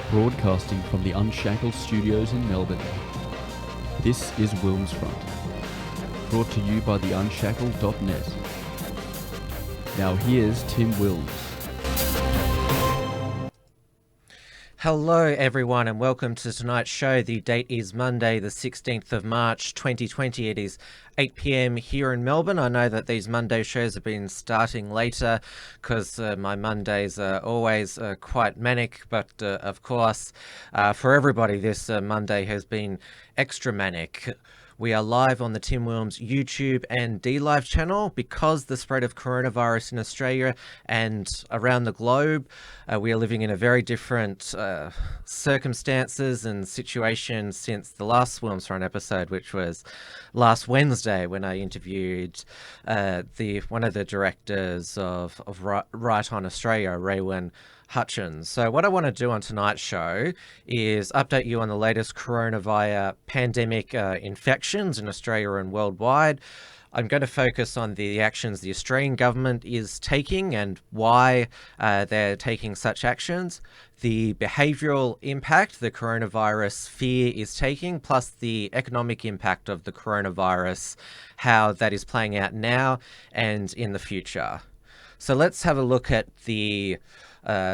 broadcasting from the Unshackled Studios in Melbourne. This is WilmsFront, brought to you by theunshackled.net. Now here's Tim Wilms. Hello everyone and welcome to tonight's show. The date is Monday the 16th of March 2020. It is 8 p.m. here in Melbourne. I know that these Monday shows have been starting later because my Mondays are always quite manic, but of course for everybody this Monday has been extra manic. We are live on the Tim Wilms YouTube and DLive channel because the spread of coronavirus in Australia and around the globe. We are living in a very different circumstances and situation since the last WilmsFront episode, which was last Wednesday when I interviewed one of the directors of Right On Australia, Raywin Hutchins. So what I want to do on tonight's show is update you on the latest coronavirus pandemic infections in Australia and worldwide. I'm going to focus on the actions the Australian government is taking and why they're taking such actions, the behavioural impact the coronavirus fear is taking, plus the economic impact of the coronavirus, how that is playing out now and in the future. So let's have a look at the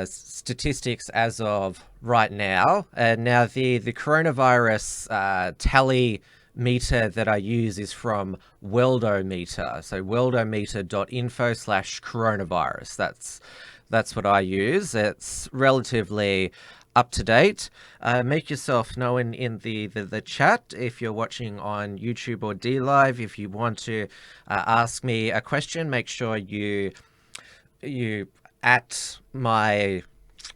statistics as of right now. Now the coronavirus tally meter that I use is from Worldometer. So worldometer.info/coronavirus. That's what I use. It's relatively up to date. Make yourself known in the chat if you're watching on YouTube or DLive. If you want to ask me a question, make sure you at my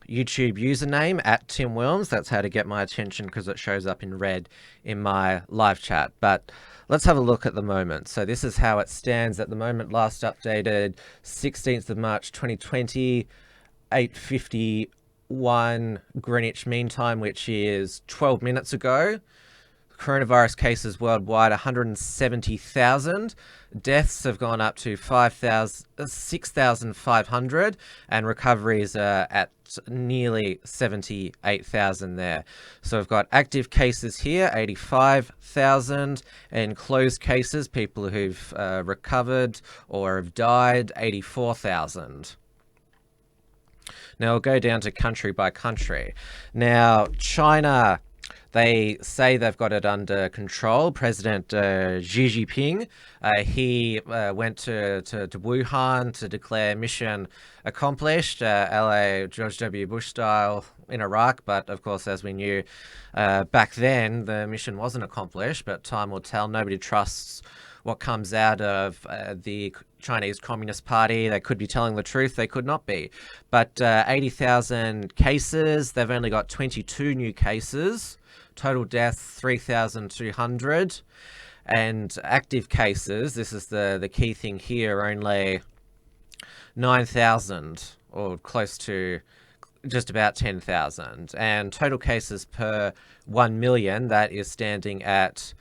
YouTube username at Tim Wilms. That's how to get my attention because it shows up in red in my live chat. But let's have a look at the moment. So this is how it stands at the moment. Last updated 16th of March 2020, 8:51 Greenwich Mean Time, which is 12 minutes ago. Coronavirus cases worldwide, 170,000. Deaths have gone up to 6,500, and recoveries are at nearly 78,000 there. So we've got active cases here, 85,000, and closed cases, people who've recovered or have died, 84,000. Now we'll go down to country by country. Now, China, they say they've got it under control. President Xi Jinping, he went to Wuhan to declare mission accomplished, LA George W. Bush style in Iraq. But of course, as we knew back then, the mission wasn't accomplished, but time will tell. Nobody trusts what comes out of the Chinese Communist Party. They could be telling the truth, they could not be. But 80,000 cases, they've only got 22 new cases. Total deaths, 3,200. And active cases, this is the key thing here, only 9,000, or close to just about 10,000. And total cases per 1 million, that is standing at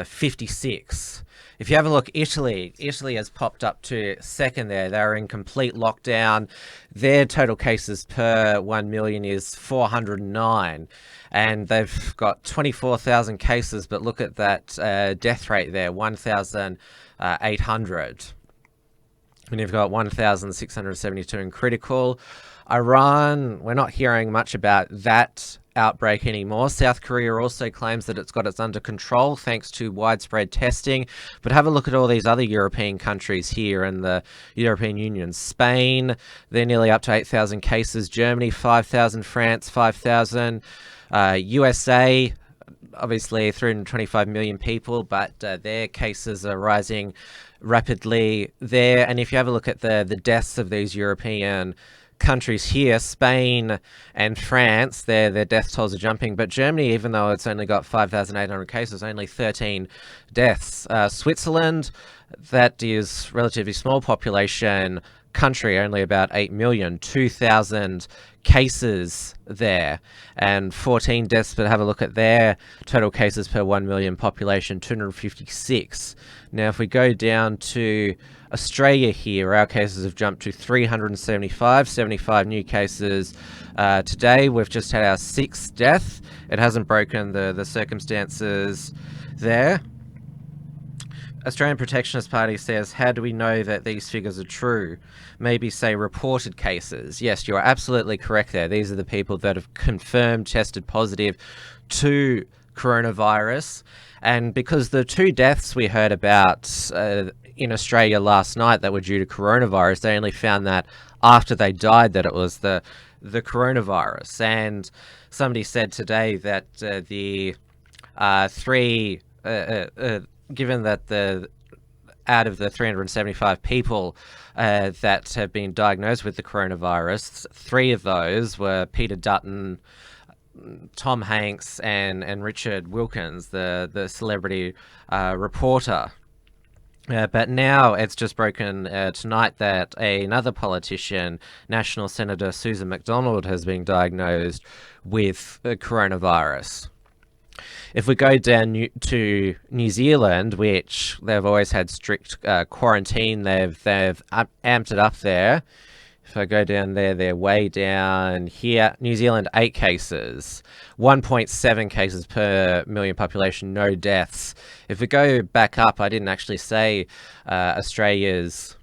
56. If you have a look, Italy has popped up to second there. They're in complete lockdown. Their total cases per 1 million is 409. And they've got 24,000 cases, but look at that death rate there, 1,800. And you've got 1,672 in critical. Iran, we're not hearing much about that outbreak anymore. South Korea also claims that it's got it under control thanks to widespread testing. But have a look at all these other European countries here in the European Union. Spain, they're nearly up to 8,000 cases. Germany, 5,000. France, 5,000. USA, obviously 325 million people, but their cases are rising rapidly there. And if you have a look at the deaths of these European countries here, Spain and France, their death tolls are jumping, but Germany, even though it's only got 5,800 cases, only 13 deaths. Switzerland, that is relatively small population, country, only about 8 million, 2,000 cases there, and 14 deaths. But have a look at their total cases per 1 million population, 256. Now, if we go down to Australia here, our cases have jumped to 375 new cases today. We've just had our 6th death. It hasn't broken the circumstances there. Australian Protectionist Party says, how do we know that these figures are true? Maybe say reported cases. Yes, you are absolutely correct there. These are the people that have confirmed tested positive to coronavirus. And because the 2 deaths we heard about in Australia last night that were due to coronavirus, they only found that after they died that it was the coronavirus. And somebody said today that the 3... given that out of the 375 people that have been diagnosed with the coronavirus, 3 of those were Peter Dutton, Tom Hanks, and Richard Wilkins, the celebrity reporter. But now it's just broken tonight that another politician, National Senator Susan McDonald, has been diagnosed with coronavirus. If we go down to New Zealand, which they've always had strict quarantine, they've amped it up there. If I go down there, they're way down here. New Zealand, 8 cases, 1.7 cases per million population, no deaths. If we go back up, I didn't actually say Australia's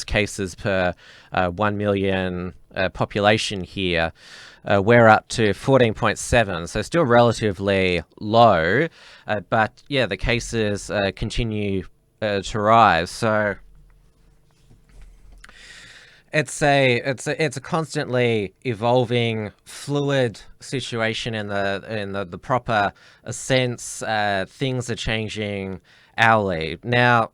cases per 1 million population here. We're up to 14.7, so still relatively low, but yeah, the cases continue to rise. So it's a constantly evolving, fluid situation in the proper sense. Things are changing hourly now.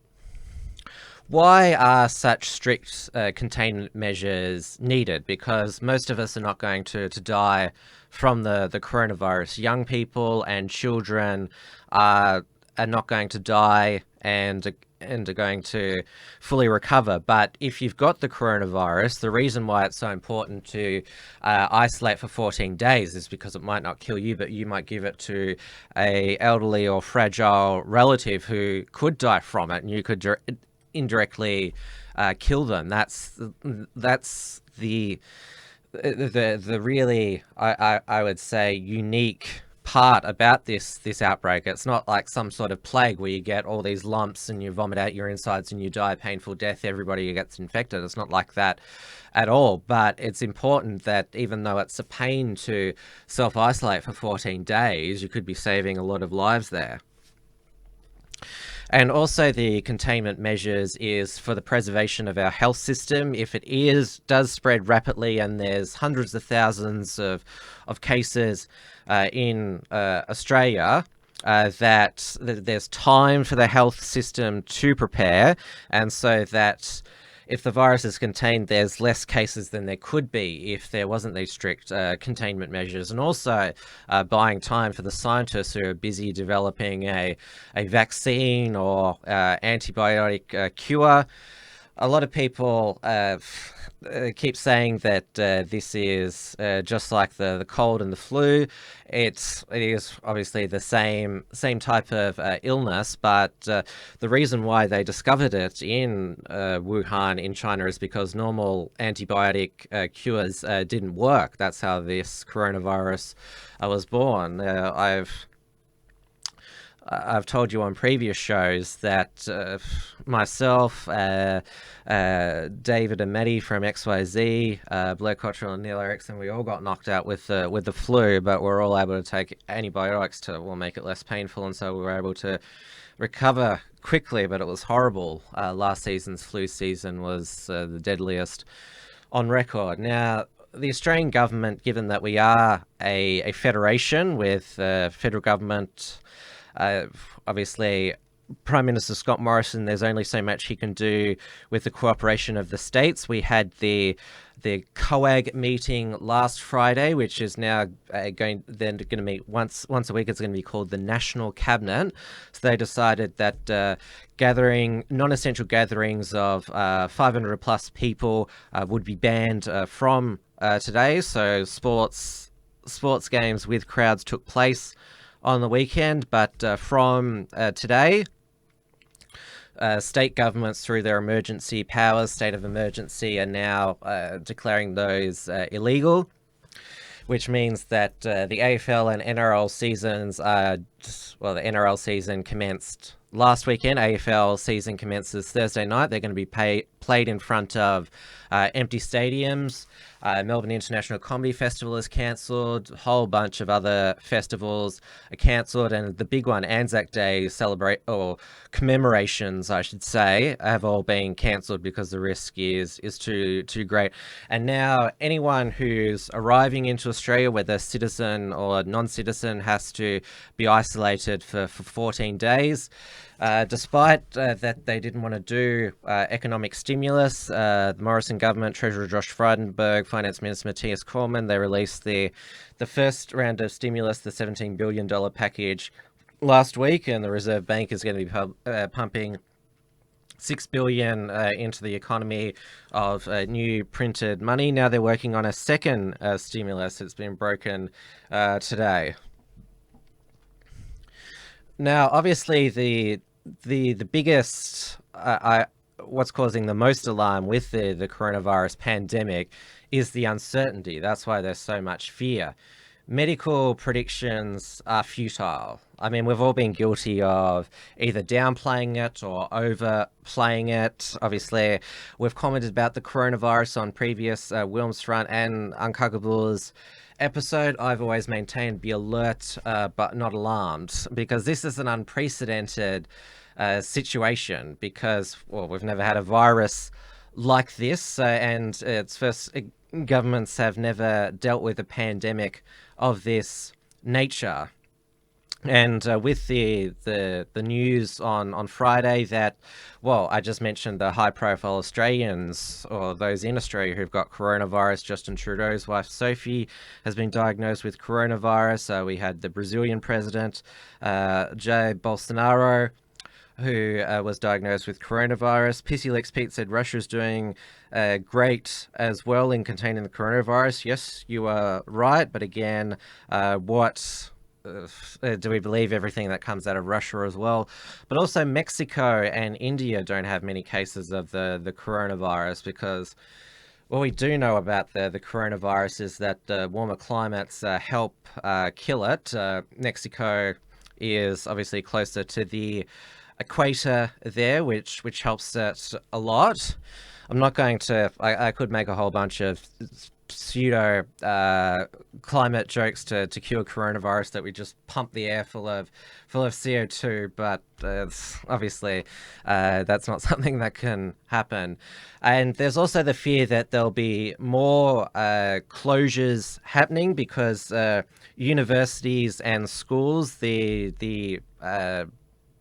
Why are such strict containment measures needed? Because most of us are not going to die from the coronavirus. Young people and children are not going to die and are going to fully recover. But if you've got the coronavirus, the reason why it's so important to isolate for 14 days is because it might not kill you, but you might give it to a elderly or fragile relative who could die from it, and you could indirectly kill them. That's the really, I would say, unique part about this outbreak. It's not like some sort of plague where you get all these lumps and you vomit out your insides and you die a painful death. Everybody gets infected. It's not like that at all. But it's important that even though it's a pain to self-isolate for 14 days, you could be saving a lot of lives there. And also the containment measures is for the preservation of our health system. If it does spread rapidly and there's hundreds of thousands of cases in Australia, that there's time for the health system to prepare, and so that if the virus is contained, there's less cases than there could be if there wasn't these strict containment measures. And also buying time for the scientists who are busy developing a vaccine or antibiotic cure. A lot of people keep saying that this is just like the cold and the flu. It is obviously the same type of illness, but the reason why they discovered it in Wuhan in China is because normal antibiotic cures didn't work. That's how this coronavirus was born. I've told you on previous shows that myself, David and Maddie from XYZ, Blair Cottrell and Neil Erickson, we all got knocked out with the flu, but we're all able to take antibiotics to make it less painful, and so we were able to recover quickly, but it was horrible. Last season's flu season was the deadliest on record. Now, the Australian government, given that we are a federation with federal government, obviously Prime Minister Scott Morrison, there's only so much he can do with the cooperation of the states. We had the COAG meeting last Friday, which is now going to meet once a week. It's going to be called the National Cabinet. So they decided that non-essential gatherings of 500 plus people would be banned from today. So sports games with crowds took place on the weekend, but from today, state governments, through their emergency powers, state of emergency, are now declaring those illegal, which means that the AFL and NRL seasons are the NRL season commenced last weekend. AFL season commences Thursday night. They're going to be played in front of empty stadiums. Melbourne International Comedy Festival is cancelled. A whole bunch of other festivals are cancelled, and the big one, Anzac Day commemorations, I should say, have all been cancelled because the risk is too great. And now anyone who's arriving into Australia, whether citizen or non-citizen, has to be isolated for 14 days. Despite that they didn't want to do economic stimulus, the Morrison government, Treasurer Josh Frydenberg, Finance Minister Matthias Cormann, they released the first round of stimulus, the $17 billion package, last week, and the Reserve Bank is going to be pumping $6 billion into the economy of new printed money. Now they're working on a second stimulus. It's been broken today. Now, obviously, the biggest, what's causing the most alarm with the coronavirus pandemic is the uncertainty. That's why there's so much fear. Medical predictions are futile. I mean, we've all been guilty of either downplaying it or overplaying it. Obviously, we've commented about the coronavirus on previous WilmsFront and Uncockables episode. I've always maintained be alert but not alarmed, because this is an unprecedented situation, because, well, we've never had a virus like this, and it's first governments have never dealt with a pandemic of this nature. And with the news on Friday that, well, I just mentioned the high-profile Australians, or those in Australia who've got coronavirus. Justin Trudeau's wife, Sophie, has been diagnosed with coronavirus. We had the Brazilian president, Jair Bolsonaro, who was diagnosed with coronavirus. Pissy Licks Pete said Russia's doing great as well in containing the coronavirus. Yes, you are right. But again, do we believe everything that comes out of Russia as well? But also Mexico and India don't have many cases of the coronavirus, because what we do know about the coronavirus is that warmer climates help kill it. Mexico is obviously closer to the equator there, which helps it a lot. I'm not going to, I could make a whole bunch of pseudo climate jokes to cure coronavirus, that we just pump the air full of CO2, but obviously that's not something that can happen. And there's also the fear that there'll be more closures happening, because universities and schools, the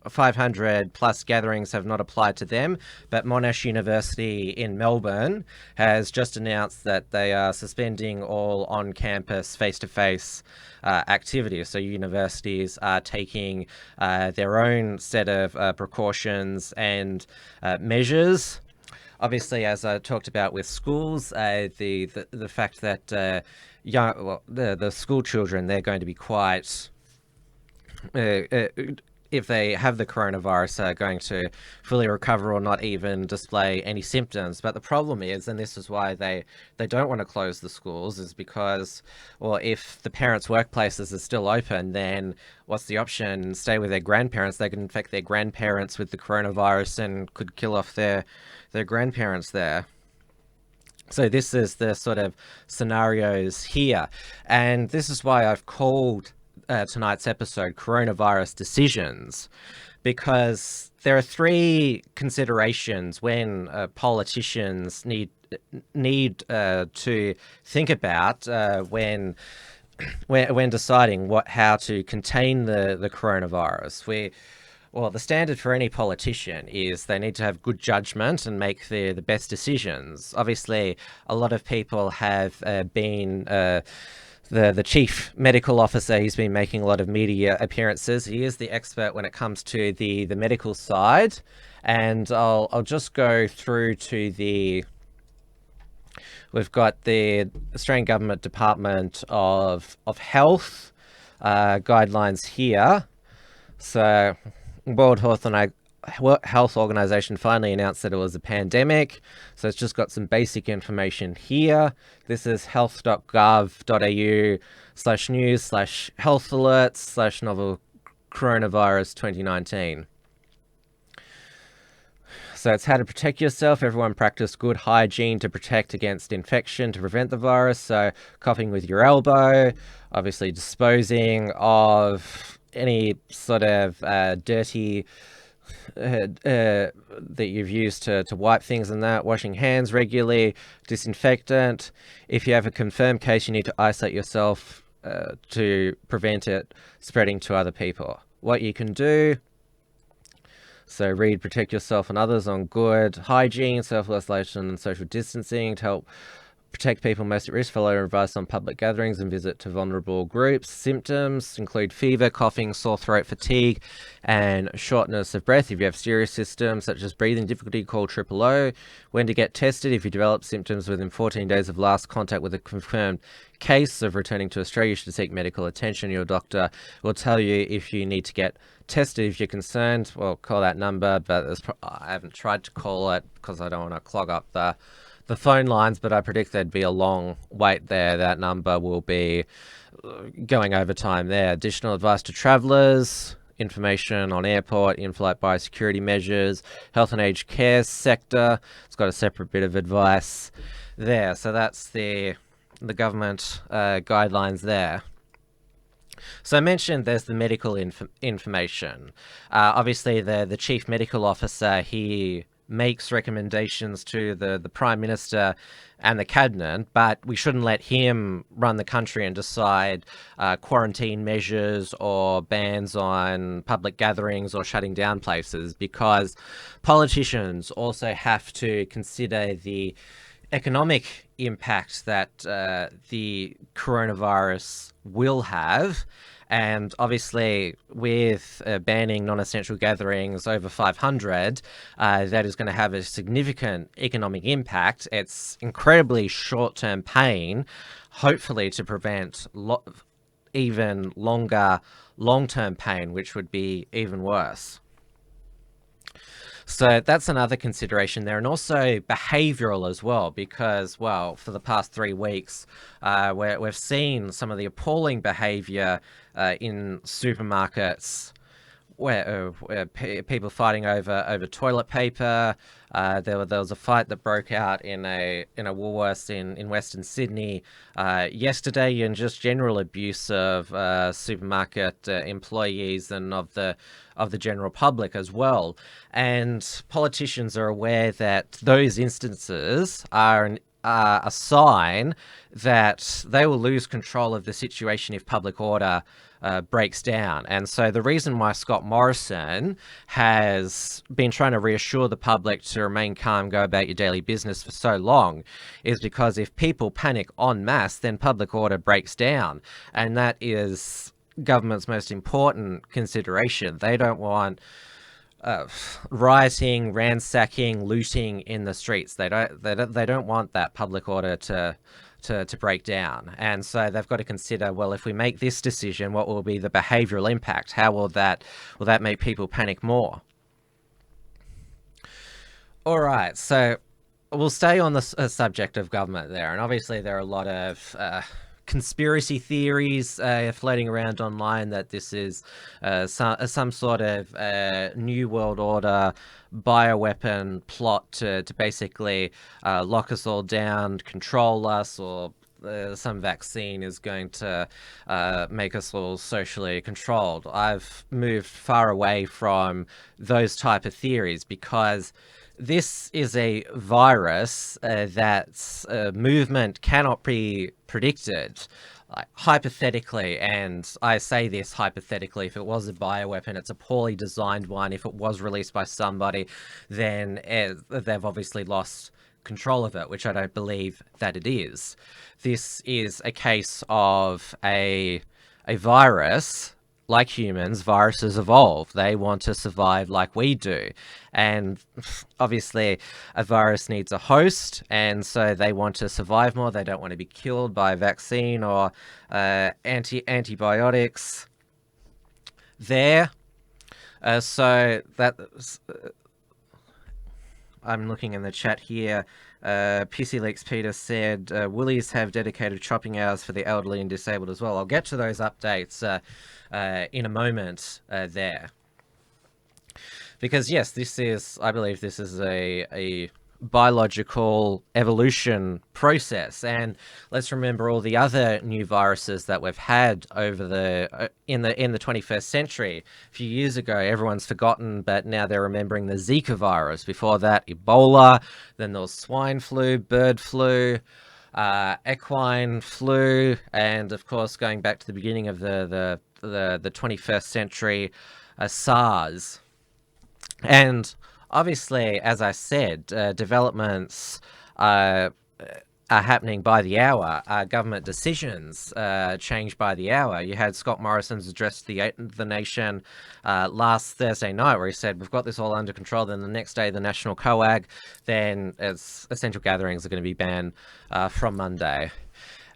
500 plus gatherings have not applied to them, but Monash University in Melbourne has just announced that they are suspending all on-campus face-to-face activities. So universities are taking their own set of precautions and measures. Obviously, as I talked about with schools, the fact that the school children, they're going to be quite if they have the coronavirus, are going to fully recover or not even display any symptoms. But the problem is, and this is why they don't want to close the schools, is because, well, if the parents' workplaces are still open, then what's the option? Stay with their grandparents. They could infect their grandparents with the coronavirus and could kill off their grandparents there. So this is the sort of scenarios here. And this is why I've called tonight's episode Coronavirus Decisions, because there are three considerations when politicians need to think about when deciding how to contain the coronavirus. Well, the standard for any politician is they need to have good judgment and make the best decisions. Obviously, a lot of people have been the chief medical officer. He's been making a lot of media appearances. He is the expert when it comes to the medical side, and I'll just go through to the. We've got the Australian Government Department of Health guidelines here. So, World Health Organization finally announced that it was a pandemic. So it's just got some basic information here. This is health.gov.au/news/health alerts/novel coronavirus 2019. So it's how to protect yourself. Everyone practice good hygiene to protect against infection, to prevent the virus. So coughing with your elbow, obviously disposing of any sort of dirty that you've used to wipe things and that, washing hands regularly, disinfectant. If you have a confirmed case, you need to isolate yourself to prevent it spreading to other people. What you can do, so read, protect yourself and others on good hygiene, self-isolation and social distancing to help protect people most at risk. Follow advice on public gatherings and visit to vulnerable groups. Symptoms include fever, coughing, sore throat, fatigue, and shortness of breath. If you have serious symptoms such as breathing difficulty, call 000. When to get tested. If you develop symptoms within 14 days of last contact with a confirmed case of returning to Australia, you should seek medical attention. Your doctor will tell you if you need to get tested. If you're concerned, well, call that number, but I haven't tried to call it because I don't want to clog up the phone lines, but I predict there'd be a long wait there. That number will be going over time there. Additional advice to travellers, information on airport, in-flight biosecurity measures, health and aged care sector. It's got a separate bit of advice there. So that's the government guidelines there. So I mentioned there's the medical information. Obviously, the chief medical officer, he makes recommendations to the Prime Minister and the Cabinet, but we shouldn't let him run the country and decide quarantine measures or bans on public gatherings or shutting down places, because politicians also have to consider the economic impact that the coronavirus will have. And obviously, with banning non-essential gatherings over 500, that is going to have a significant economic impact. It's incredibly short-term pain, hopefully to prevent even longer long-term pain, which would be even worse. So that's another consideration there, and also behavioural as well, because, well, for the past 3 weeks, we've seen some of the appalling behaviour in supermarkets, where people fighting over toilet paper. There was a fight that broke out in a Woolworths in Western Sydney yesterday, and just general abuse of supermarket employees and of the general public as well. And politicians are aware that those instances are a sign that they will lose control of the situation if public order breaks down. And so the reason why Scott Morrison has been trying to reassure the public to remain calm, go about your daily business for so long, is because if people panic en masse, then public order breaks down. And that is government's most important consideration. They don't want rioting, ransacking, looting in the streets. They don't want that public order to break down. And so they've got to consider, well, if we make this decision, what will be the behavioural impact? How will that make people panic more? All right, so we'll stay on the subject of government there. And obviously there are a lot of conspiracy theories floating around online that this is some sort of new world order bioweapon plot to basically lock us all down, control us, or some vaccine is going to make us all socially controlled. I've moved far away from those type of theories, because this is a virus that's movement cannot be predicted. like, hypothetically, and I say this hypothetically, if it was a bioweapon, it's a poorly designed one. If it was released by somebody, then they've obviously lost control of it, which I don't believe that it is. This is a case of a virus. Like humans, viruses evolve. They want to survive like we do. And obviously, a virus needs a host, and so they want to survive more. They don't want to be killed by a vaccine or antibiotics. There. So that I'm looking in the chat here. PC Leaks Peter said Woolies have dedicated shopping hours for the elderly and disabled as well. I'll get to those updates in a moment there. Because yes, I believe this is a biological evolution process, and let's remember all the other new viruses that we've had over in the 21st century. A few years ago, everyone's forgotten, but now they're remembering the Zika virus. Before that, Ebola, then there was swine flu, bird flu, equine flu, and of course, going back to the beginning of the 21st century, SARS. And obviously, as I said, developments are happening by the hour. Government decisions change by the hour. You had Scott Morrison's address to the nation last Thursday night, where he said, we've got this all under control. Then the next day, the National COAG, then essential gatherings are going to be banned from Monday.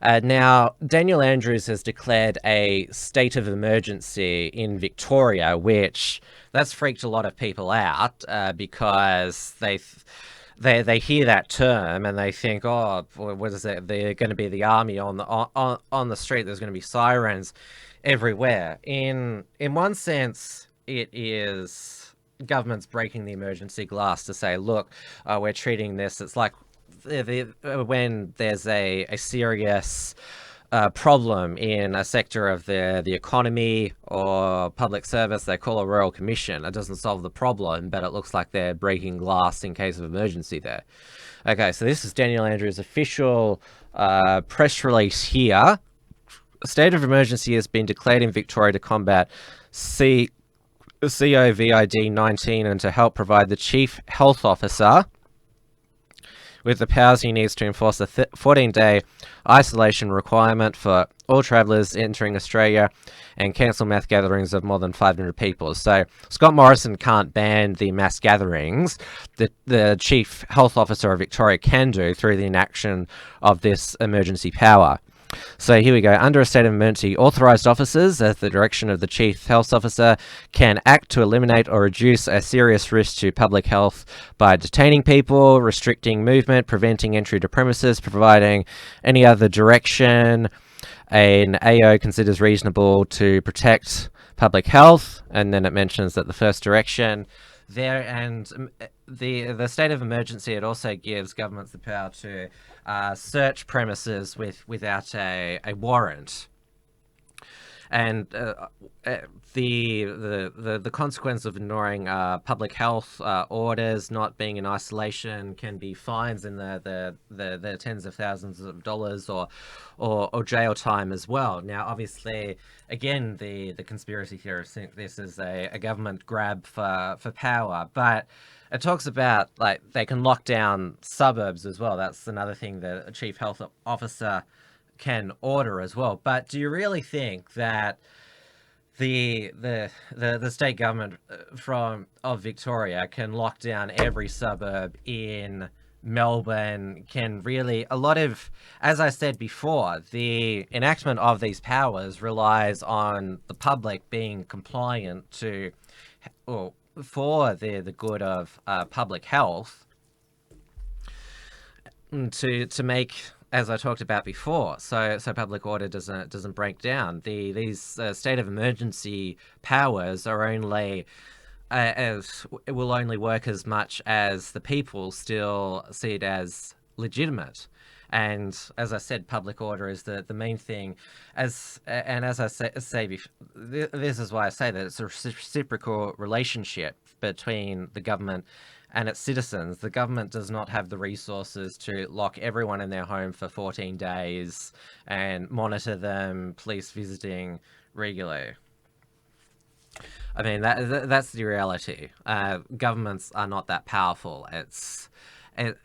Now, Daniel Andrews has declared a state of emergency in Victoria, which that's freaked a lot of people out because they hear that term and they think, oh, what is it? They're going to be the army on the street. There's going to be sirens everywhere. In one sense, it is government's breaking the emergency glass to say, look, we're treating this. It's like when there's a serious problem in a sector of the economy or public service, they call a royal commission. It doesn't solve the problem, but it looks like they're breaking glass in case of emergency there. Okay, so this is Daniel Andrews' official press release here. A state of emergency has been declared in Victoria to combat COVID-19 and to help provide the Chief Health Officer with the powers he needs to enforce a 14-day isolation requirement for all travellers entering Australia and cancel mass gatherings of more than 500 people. So Scott Morrison can't ban the mass gatherings that the Chief Health Officer of Victoria can do through the enaction of this emergency power. So here we go. Under a state of emergency, authorised officers, at the direction of the Chief Health Officer, can act to eliminate or reduce a serious risk to public health by detaining people, restricting movement, preventing entry to premises, providing any other direction an AO considers reasonable to protect public health. And then it mentions that the first direction there, and the state of emergency, it also gives governments the power to search premises without a warrant. And the consequence of ignoring public health orders, not being in isolation, can be fines in the tens of thousands of dollars or jail time as well. Now, obviously, again, the conspiracy theorists think this is a government grab for power, but it talks about, like, they can lock down suburbs as well. That's another thing that a Chief Health Officer can order as well. But do you really think that the state government of Victoria can lock down every suburb in Melbourne? Can really, a lot of, as I said before, the enactment of these powers relies on the public being compliant to, or for the good of public health, to make, as I talked about before, so public order doesn't break down. These state of emergency powers are only it will only work as much as the people still see it as legitimate. And as I said, public order is the main thing. As I say before, this is why I say that it's a reciprocal relationship between the government and its citizens. The government does not have the resources to lock everyone in their home for 14 days and monitor them, police visiting regularly. I mean, that's the reality. Governments are not that powerful. To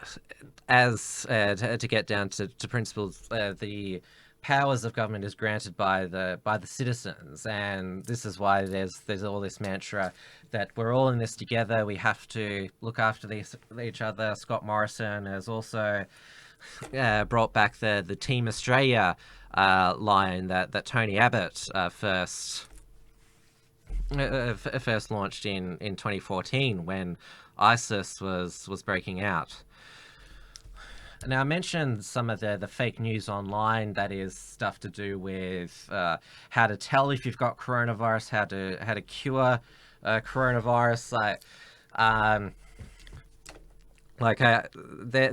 get down to principles, the powers of government is granted by the citizens, and this is why there's all this mantra that we're all in this together. We have to look after each other. Scott Morrison has also brought back the Team Australia line that Tony Abbott first launched in 2014 when ISIS was breaking out. Now, I mentioned some of the fake news online. That is stuff to do with how to tell if you've got coronavirus, how to cure coronavirus.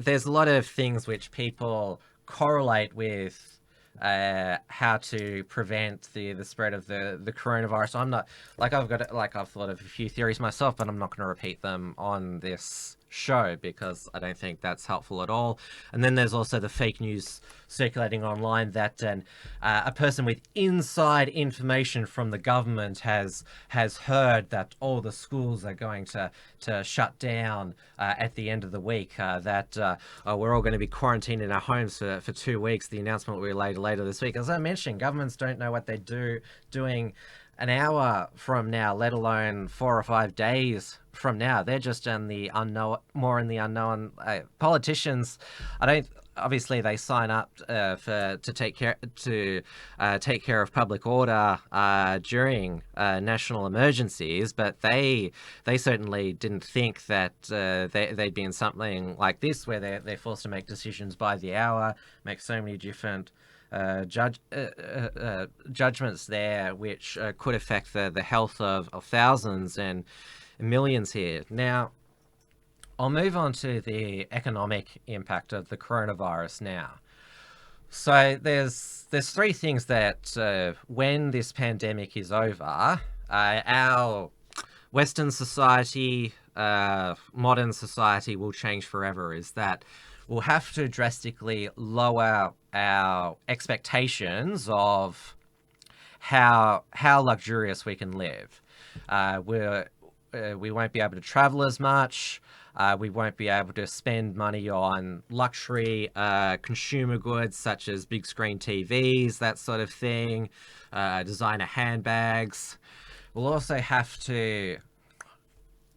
There's a lot of things which people correlate with how to prevent the spread of the coronavirus. I'm not I've thought of a few theories myself, but I'm not going to repeat them on this show because I don't think that's helpful at all. And then there's also the fake news circulating online that a person with inside information from the government has heard that all the schools are going to shut down at the end of the week, that we're all going to be quarantined in our homes for 2 weeks. The announcement will be later this week. As I mentioned, governments don't know what they're doing an hour from now, let alone 4 or 5 days from now. They're just in the unknown, more in the unknown. Politicians, obviously they sign up to take care of public order during national emergencies, but they certainly didn't think that they'd be in something like this where they're forced to make decisions by the hour, make so many different judgments there, which could affect the health of thousands and millions here. Now, I'll move on to the economic impact of the coronavirus now. So there's 3 things that when this pandemic is over, our Western society, modern society will change forever. Is that we'll have to drastically lower our expectations of how luxurious we can live. We won't be able to travel as much. We won't be able to spend money on luxury consumer goods such as big screen TVs, that sort of thing, designer handbags. We'll also have to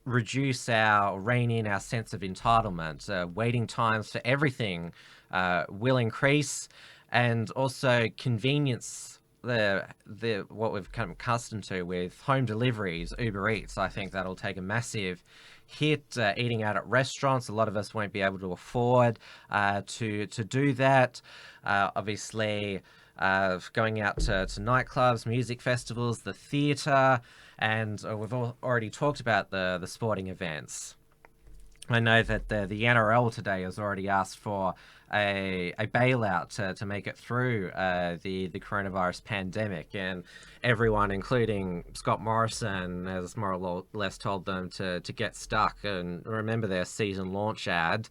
rein in our sense of entitlement. Waiting times for everything will increase, and also convenience, what we've come accustomed to with home deliveries, Uber Eats. I think that'll take a massive hit. Eating out at restaurants, a lot of us won't be able to afford to do that. Obviously, going out to nightclubs, music festivals, the theatre, and we've already talked about the sporting events. I know that the NRL today has already asked for a bailout to make it through the coronavirus pandemic, and everyone, including Scott Morrison, has more or less told them to get stuck and remember their season launch ad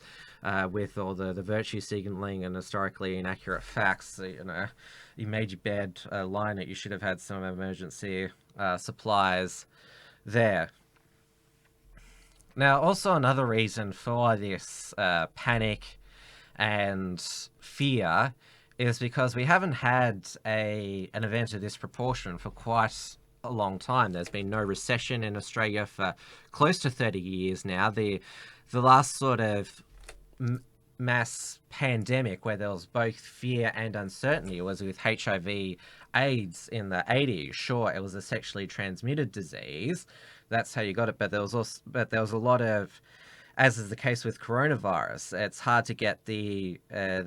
with all the virtue signaling and historically inaccurate facts. You made your bed line it. You should have had some emergency supplies there. Now, also another reason for this panic and fear is because we haven't had an event of this proportion for quite a long time. There's been no recession in Australia for close to 30 years now. The last sort of mass pandemic where there was both fear and uncertainty was with HIV/AIDS in the 80s. Sure, it was a sexually transmitted disease. That's how you got it, but there was a lot of, as is the case with coronavirus, it's hard to get the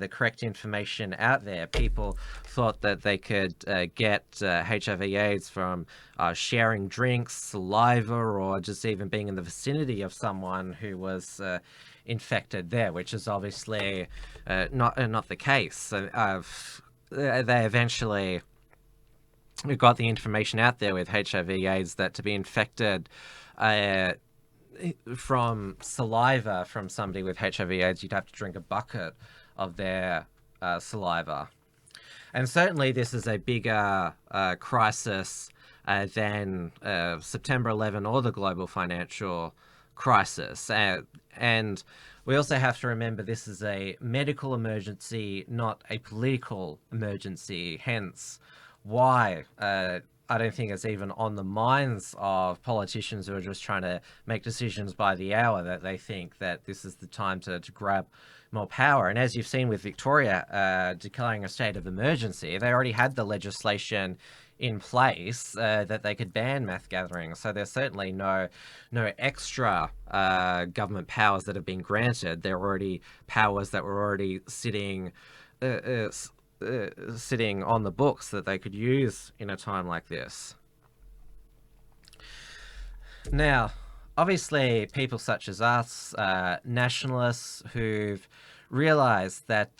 correct information out there. People thought that they could get HIV/AIDS from sharing drinks, saliva, or just even being in the vicinity of someone who was infected there, which is obviously not the case. They eventually got the information out there with HIV/AIDS that to be infected from saliva from somebody with HIV/AIDS, you'd have to drink a bucket of their saliva. And certainly this is a bigger crisis than September 11 or the global financial crisis. And we also have to remember this is a medical emergency, not a political emergency. Hence, why I don't think it's even on the minds of politicians who are just trying to make decisions by the hour that they think that this is the time to grab more power. And as you've seen with Victoria declaring a state of emergency, they already had the legislation in place that they could ban meth gathering. So there's certainly no extra government powers that have been granted. There are already powers that were already sitting on the books that they could use in a time like this. Now, obviously, people such as us, nationalists who've realized that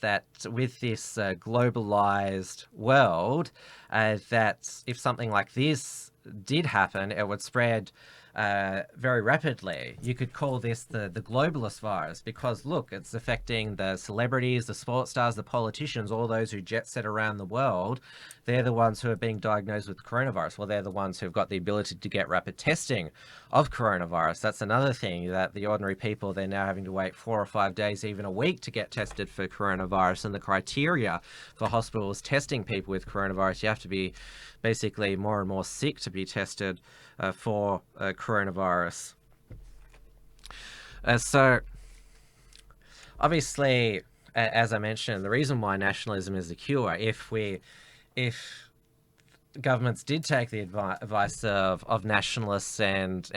that with this globalized world, that if something like this did happen, it would spread very rapidly. You could call this the globalist virus because, look, it's affecting the celebrities, the sports stars, the politicians, all those who jet set around the world. They're the ones who are being diagnosed with coronavirus. Well, they're the ones who've got the ability to get rapid testing of coronavirus. That's another thing, that the ordinary people, they're now having to wait 4 or 5 days, even a week, to get tested for coronavirus. And the criteria for hospitals testing people with coronavirus, you have to be basically more and more sick to be tested for coronavirus. So obviously, as I mentioned, the reason why nationalism is the cure, if governments did take the advice of nationalists and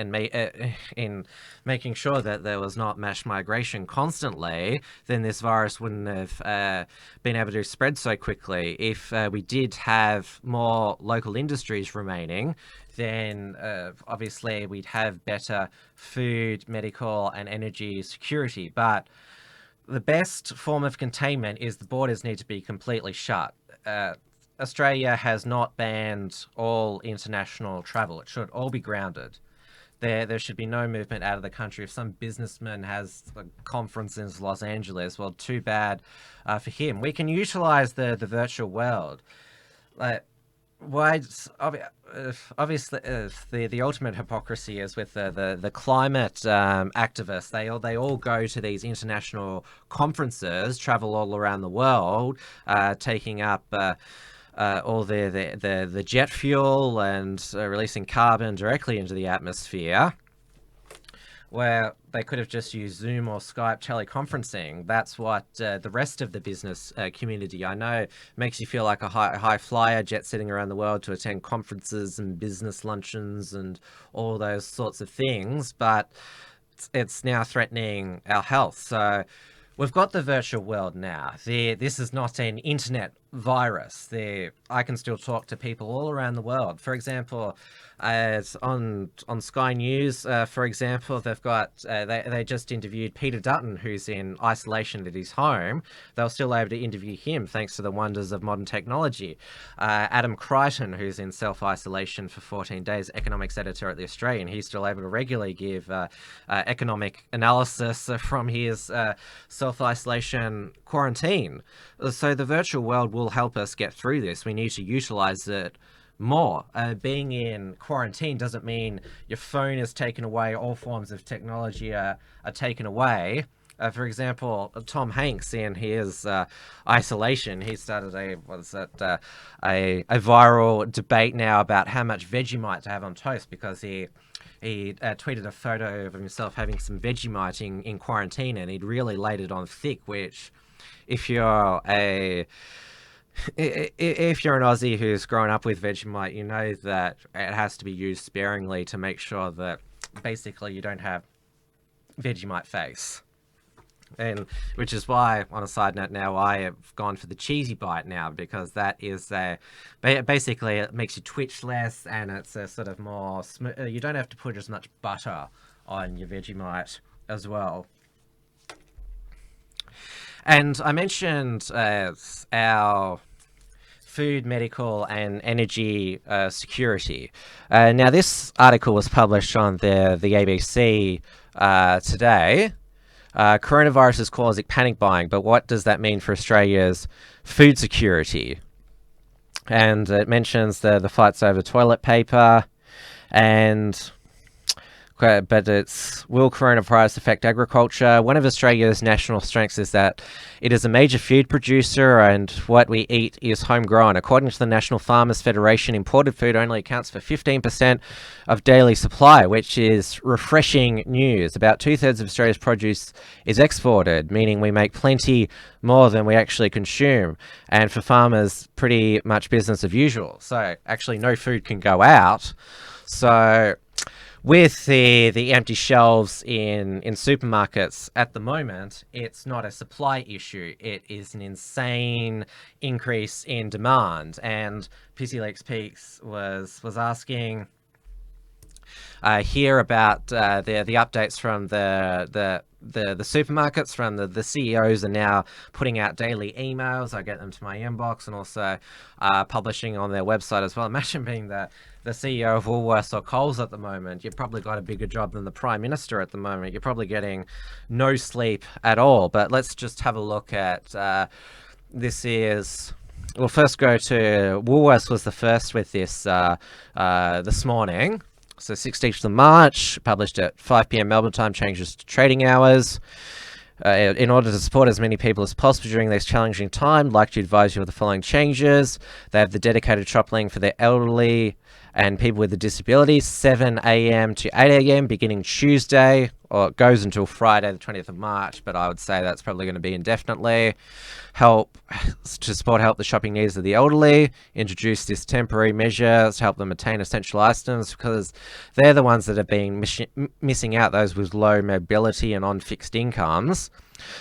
in making sure that there was not mass migration constantly, then this virus wouldn't have been able to spread so quickly. If we did have more local industries remaining, then obviously we'd have better food, medical and energy security. But the best form of containment is the borders need to be completely shut. Australia has not banned all international travel. It should all be grounded. There should be no movement out of the country. If some businessman has a conference in Los Angeles, well, too bad for him. We can utilize the virtual world. Obviously, the ultimate hypocrisy is with the climate activists. They all go to these international conferences, travel all around the world, taking up all the jet fuel and releasing carbon directly into the atmosphere, where they could have just used Zoom or Skype teleconferencing. That's what the rest of the business community, I know, makes you feel like a high flyer, jet setting around the world to attend conferences and business luncheons and all those sorts of things, but it's now threatening our health. So we've got the virtual world now. This is not an internet virus. I can still talk to people all around the world. For example, on Sky News, for example, they've got they just interviewed Peter Dutton, who's in isolation at his home. They were still able to interview him thanks to the wonders of modern technology. Adam Crichton, who's in self-isolation for 14 days, economics editor at The Australian, he's still able to regularly give economic analysis from his self-isolation quarantine. So the virtual world will help us get through this. We need to utilize it more. Being in quarantine doesn't mean your phone is taken away, all forms of technology are taken away. For example, Tom Hanks, in his isolation, he started a viral debate now about how much Vegemite to have on toast, because he tweeted a photo of himself having some Vegemite in quarantine, and he'd really laid it on thick, which, if you're an Aussie who's grown up with Vegemite, you know that it has to be used sparingly to make sure that basically you don't have Vegemite face. And which is why, on a side note now, I have gone for the cheesy bite now, because that is basically it makes you twitch less, and it's a sort of more you don't have to put as much butter on your Vegemite as well. And I mentioned our food, medical, and energy security. Now, this article was published on the ABC today. Coronavirus is causing panic buying, but what does that mean for Australia's food security? And it mentions the fights over toilet paper, and but it's, will coronavirus affect agriculture? One of Australia's national strengths is that it is a major food producer, and what we eat is homegrown. According to the National Farmers Federation, imported food only accounts for 15% of daily supply, which is refreshing news. About 2/3 of Australia's produce is exported, meaning we make plenty more than we actually consume. And for farmers, pretty much business as usual. So actually no food can go out. So with the empty shelves in supermarkets at the moment, it's not a supply issue. It is an insane increase in demand. And Pissy Leaks Peaks was asking here about the updates from the supermarkets. From the CEOs are now putting out daily emails. I get them to my inbox, and also publishing on their website as well. Imagine being the CEO of Woolworths or Coles at the moment. You've probably got a bigger job than the Prime Minister at the moment. You're probably getting no sleep at all. But let's just have a look at this is... We'll first go to Woolworths was the first with this this morning. So 16th of March, published at 5 p.m. Melbourne time, changes to trading hours. In order to support as many people as possible during this challenging time, I'd like to advise you of the following changes. They have the dedicated shop lane for the elderly and people with a disability, 7 a.m. to 8 a.m. beginning Tuesday, or it goes until Friday the 20th of March, but I would say that's probably going to be indefinitely. Help the shopping needs of the elderly. Introduce this temporary measure to help them attain essential items, because they're the ones that have been missing out, those with low mobility and on fixed incomes.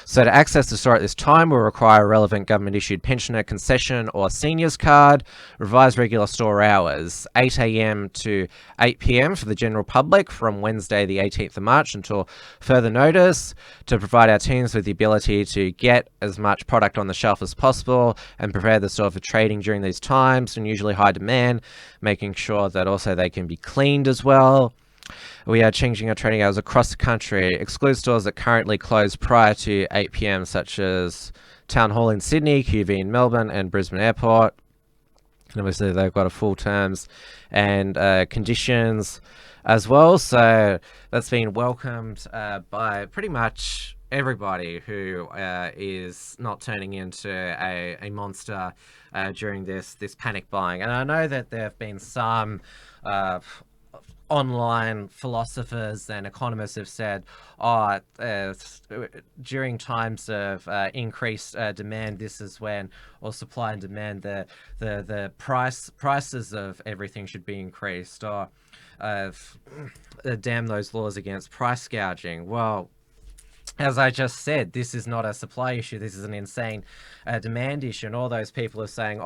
So to access the store at this time will require a relevant government-issued pensioner concession or seniors card. Revised regular store hours, 8 a.m. to 8 p.m. for the general public from Wednesday the 18th of March until further notice, to provide our teams with the ability to get as much product on the shelf as possible and prepare the store for trading during these times, and usually high demand, making sure that also they can be cleaned as well. We are changing our trading hours across the country. Exclude stores that currently close prior to 8 p.m, such as Town Hall in Sydney, QV in Melbourne, and Brisbane Airport. And obviously, they've got a full terms and conditions as well. So that's been welcomed by pretty much everybody who is not turning into a monster during this panic buying. And I know that there have been some online philosophers and economists have said, during times of increased demand, this is when, or supply and demand, the prices of everything should be increased, or damn those laws against price gouging. Well, as I just said, this is not a supply issue. This is an insane demand issue, and all those people are saying,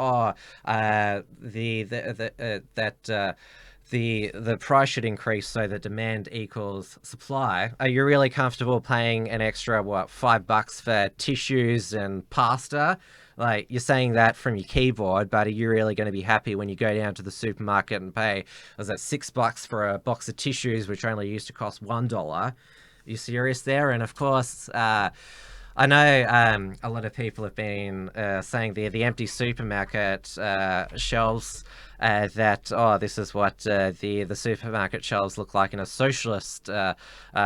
the price should increase so that demand equals supply. Are you really comfortable paying an extra, $5 for tissues and pasta? Like, you're saying that from your keyboard, but are you really going to be happy when you go down to the supermarket and pay, was that $6 for a box of tissues, which only used to cost $1? Are you serious there? And of course, I know a lot of people have been saying the empty supermarket shelves, that this is what the supermarket shelves look like in a socialist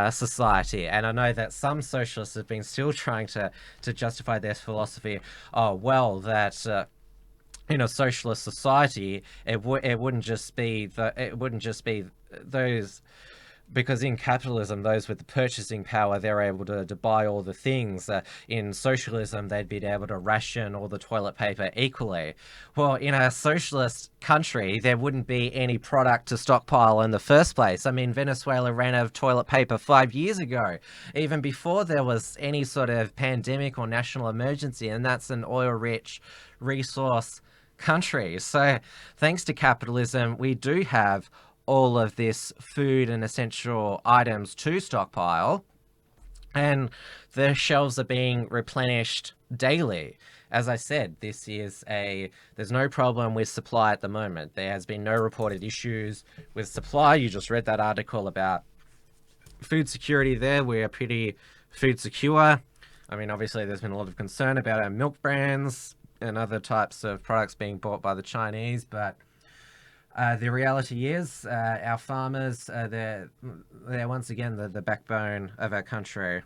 society. And I know that some socialists have been still trying to justify their philosophy. That in a socialist society, it wouldn't just be those. Because in capitalism, those with the purchasing power, they're able to buy all the things. In socialism, they'd be able to ration all the toilet paper equally. Well, in a socialist country, there wouldn't be any product to stockpile in the first place. I mean, Venezuela ran out of toilet paper 5 years ago, even before there was any sort of pandemic or national emergency, and that's an oil-rich resource country. So thanks to capitalism, we do have all of this food and essential items to stockpile. and the shelves are being replenished daily. As I said, there's no problem with supply at the moment. There has been no reported issues with supply. You just read that article about food security there. We are pretty food secure. I mean, obviously, there's been a lot of concern about our milk brands and other types of products being bought by the Chinese, but the reality is, our farmers, they're once again the backbone of our country.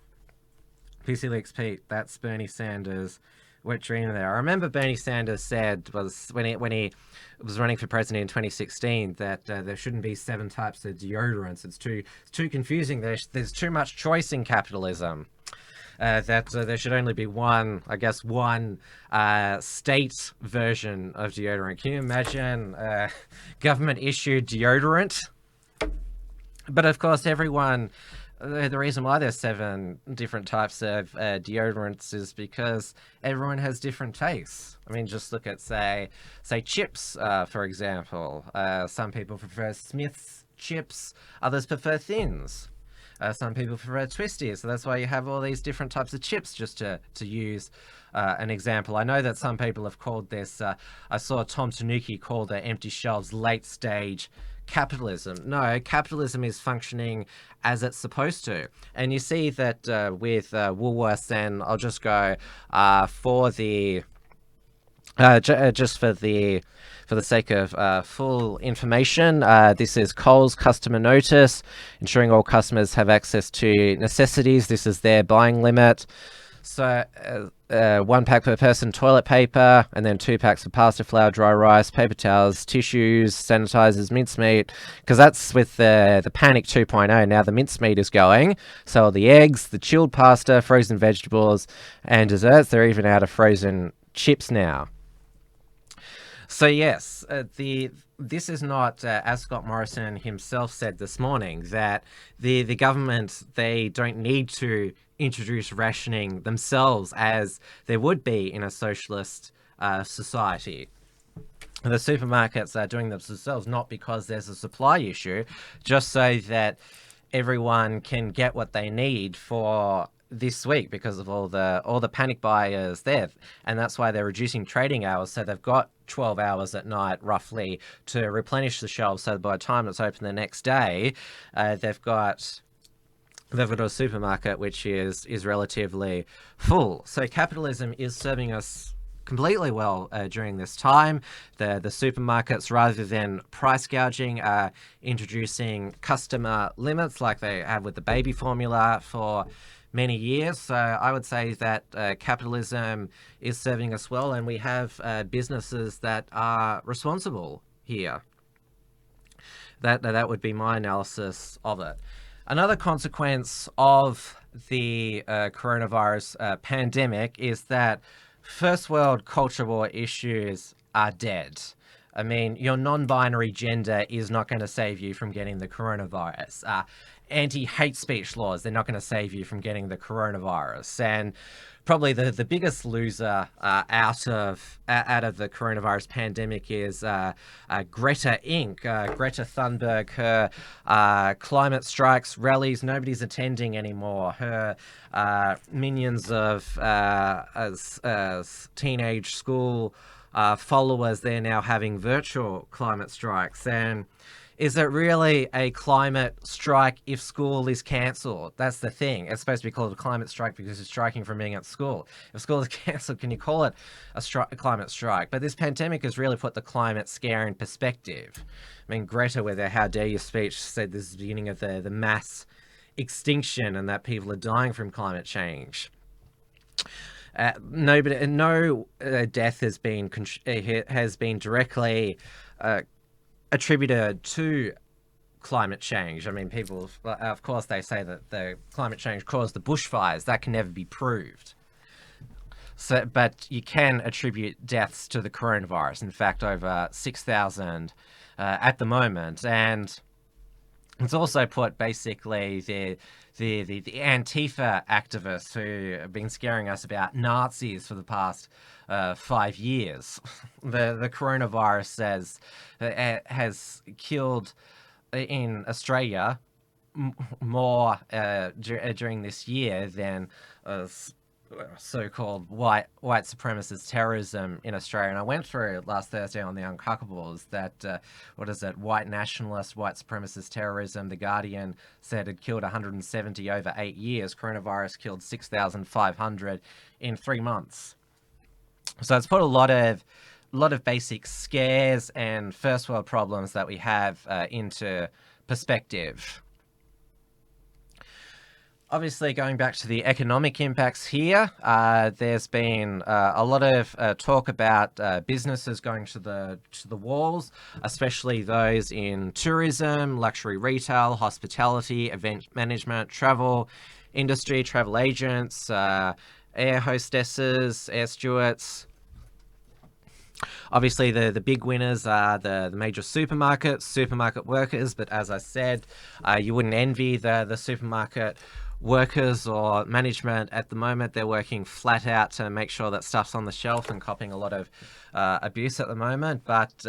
PC Leaks Pete, that's Bernie Sanders' wet dream there. I remember Bernie Sanders said was when he was running for president in 2016 that there shouldn't be 7 types of deodorants. It's too confusing. There's too much choice in capitalism. That there should only be one state version of deodorant. Can you imagine government issued deodorant? But of course, everyone. The reason why there's 7 different types of deodorants is because everyone has different tastes. I mean, just look at say chips, for example. Some people prefer Smith's chips, others prefer Thins. Some people prefer Twisties, so that's why you have all these different types of chips, just to use an example. I know that some people have called this, I saw Tom Tanuki call the empty shelves late stage capitalism. No, capitalism is functioning as it's supposed to. And you see that with Woolworths, and I'll just go for the just for the sake of full information, this is Coles customer notice, ensuring all customers have access to necessities. This is their buying limit. So 1 pack per person toilet paper, and then 2 packs of pasta flour, dry rice, paper towels, tissues, sanitizers, mincemeat, because that's with the Panic 2.0. Now the mincemeat is going. So the eggs, the chilled pasta, frozen vegetables, and desserts. They're even out of frozen chips now. So yes, this is not, as Scott Morrison himself said this morning, that the government, they don't need to introduce rationing themselves as there would be in a socialist society. The supermarkets are doing them themselves, not because there's a supply issue, just so that everyone can get what they need for this week because of all the panic buyers there, and that's why they're reducing trading hours, so they've got 12 hours at night roughly to replenish the shelves, so by the time it's open the next day, they've got a supermarket which is relatively full. So capitalism is serving us completely well during this time. The supermarkets, rather than price gouging, are introducing customer limits like they have with the baby formula for many years. So I would say that capitalism is serving us well, and we have businesses that are responsible here. That would be my analysis of it. Another consequence of the coronavirus pandemic is that first world culture war issues are dead. I mean, your non-binary gender is not going to save you from getting the coronavirus. Anti-hate speech laws, they're not going to save you from getting the coronavirus. And probably the biggest loser out of the coronavirus pandemic is Greta Inc. Greta Thunberg, her climate strikes, rallies, nobody's attending anymore. Her minions of as teenage school followers, they're now having virtual climate strikes. And is it really a climate strike if school is cancelled? That's the thing. It's supposed to be called a climate strike because you're striking from being at school. If school is cancelled, can you call it a climate strike? But this pandemic has really put the climate scare in perspective. I mean, Greta, with her "How dare you" speech, said this is the beginning of the mass extinction and that people are dying from climate change. No death has been directly attributed to climate change. I mean, people, of course, they say that the climate change caused the bushfires. That can never be proved. So, but you can attribute deaths to the coronavirus. In fact, over 6,000 at the moment, and it's also put basically the Antifa activists who have been scaring us about Nazis for the past 5 years. The coronavirus has killed in Australia more during this year than so-called white supremacist terrorism in Australia. And I went through last Thursday on the Uncockables that white nationalist, white supremacist terrorism. The Guardian said had killed 170 over 8 years. Coronavirus killed 6,500 in 3 months. So it's put a lot of basic scares and first world problems that we have into perspective. Obviously, going back to the economic impacts here, there's been a lot of talk about businesses going to the walls, especially those in tourism, luxury retail, hospitality, event management, travel industry, travel agents, air hostesses, air stewards. Obviously, the big winners are the major supermarket workers. But as I said, you wouldn't envy the supermarket workers or management at the moment. They're working flat out to make sure that stuff's on the shelf and copping a lot of abuse at the moment. But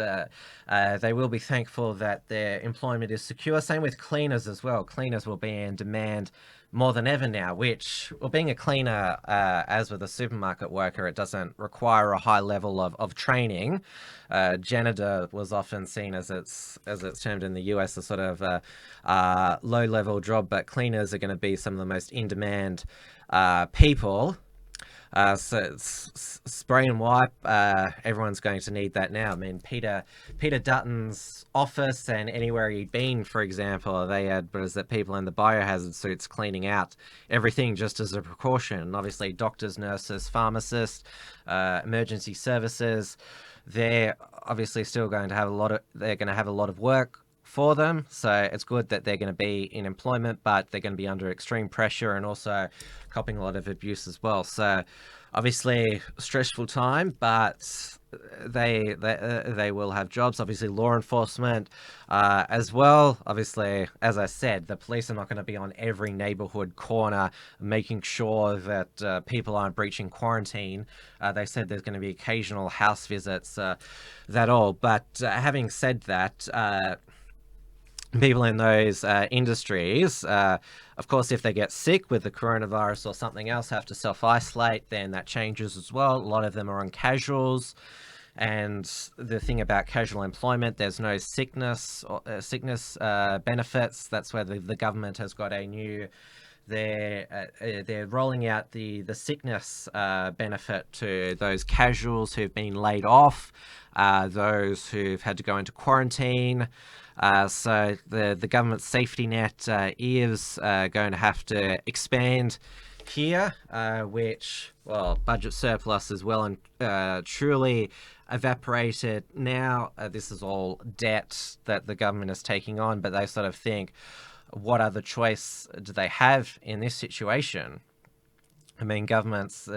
they will be thankful that their employment is secure. Same with cleaners as well. Cleaners will be in demand more than ever now, which, well, being a cleaner, as with a supermarket worker, it doesn't require a high level of training. Janitor was often seen as it's termed in the US, a sort of low level job, but cleaners are going to be some of the most in demand people. So it's spray and wipe. Everyone's going to need that now. I mean, Peter Dutton's office and anywhere he'd been, for example, they had people in the biohazard suits cleaning out everything just as a precaution. And obviously, doctors, nurses, pharmacists, emergency services, they're obviously still going to have a lot of work for them. So it's good that they're going to be in employment, but they're going to be under extreme pressure and also copping a lot of abuse as well. So obviously stressful time, but they will have jobs. Obviously law enforcement as well. Obviously, as I said, the police are not going to be on every neighborhood corner making sure that people aren't breaching quarantine. They said there's going to be occasional house visits, that all. But having said that, people in those industries, of course, if they get sick with the coronavirus or something else, have to self-isolate, then that changes as well. A lot of them are on casuals. And the thing about casual employment, there's no sickness benefits. That's where the government has got a new... They're rolling out the sickness benefit to those casuals who've been laid off, those who've had to go into quarantine. So the government safety net is going to have to expand here, which, well, budget surplus is well and truly evaporated now. This is all debt that the government is taking on, but they sort of think, what other choice do they have in this situation? I mean, governments...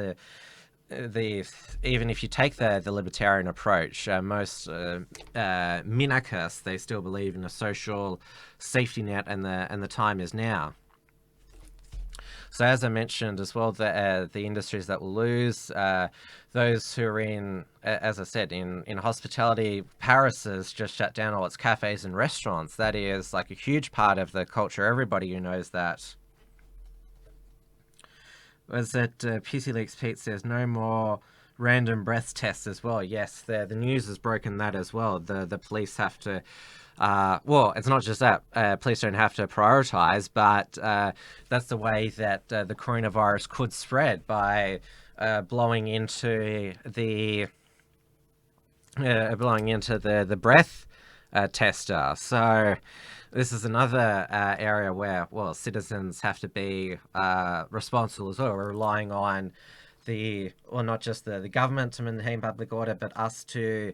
even if you take the libertarian approach, most minarchists, they still believe in a social safety net, and the time is now. So as I mentioned as well, the industries that will lose, those who are in, as I said, in hospitality. Paris has just shut down all its cafes and restaurants. That is like a huge part of the culture. Everybody who knows that. Was that PC Leaks Pete says no more random breath tests as well. Yes, the news has broken that as well. The police have to... well, it's not just that. Police don't have to prioritize, but that's the way that the coronavirus could spread, by blowing into the breath tester. So this is another area where, well, citizens have to be responsible as well. We're relying on not just the government to maintain public order, but us to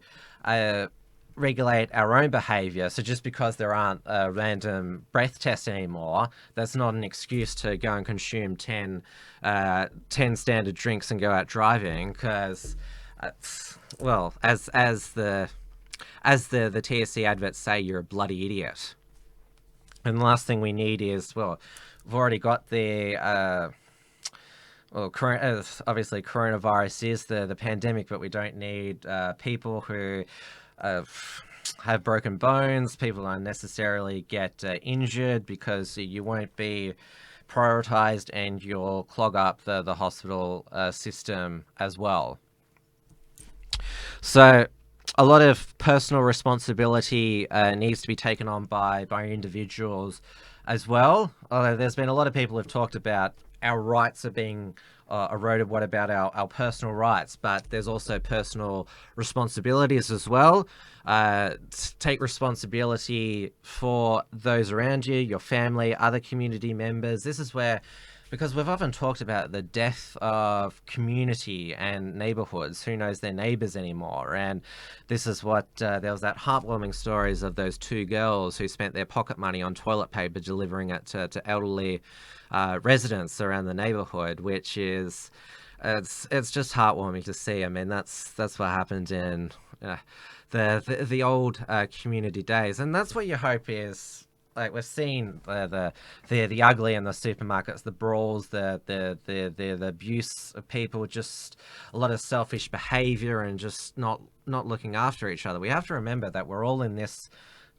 regulate our own behaviour. So just because there aren't random breath tests anymore, that's not an excuse to go and consume 10 standard drinks and go out driving, because, well, as the TSC adverts say, you're a bloody idiot. And the last thing we need is, well, we've already got the obviously coronavirus is the pandemic, but we don't need people who have broken bones. People don't necessarily get injured because you won't be prioritized, and you'll clog up the hospital system as well. So a lot of personal responsibility needs to be taken on by individuals as well. Although there's been a lot of people who've talked about our rights are being eroded. What about our personal rights? But there's also personal responsibilities as well. Take responsibility for those around you, your family, other community members. This is where, because we've often talked about the death of community and neighborhoods. Who knows their neighbors anymore? And this is what, there was that heartwarming stories of those two girls who spent their pocket money on toilet paper delivering it to elderly residents around the neighborhood, which is, it's just heartwarming to see. I mean, that's what happened in the old community days. And that's what your hope is. Like, we've seen the ugly in the supermarkets, the brawls, the abuse of people, just a lot of selfish behavior and just not looking after each other. We have to remember that we're all in this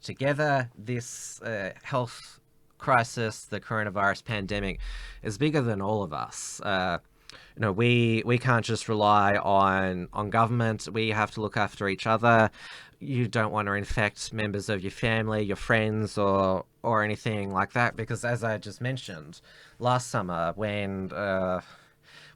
together. This health crisis, the coronavirus pandemic, is bigger than all of us. We can't just rely on government. We have to look after each other. You don't want to infect members of your family, your friends, or anything like that, because as I just mentioned, last summer when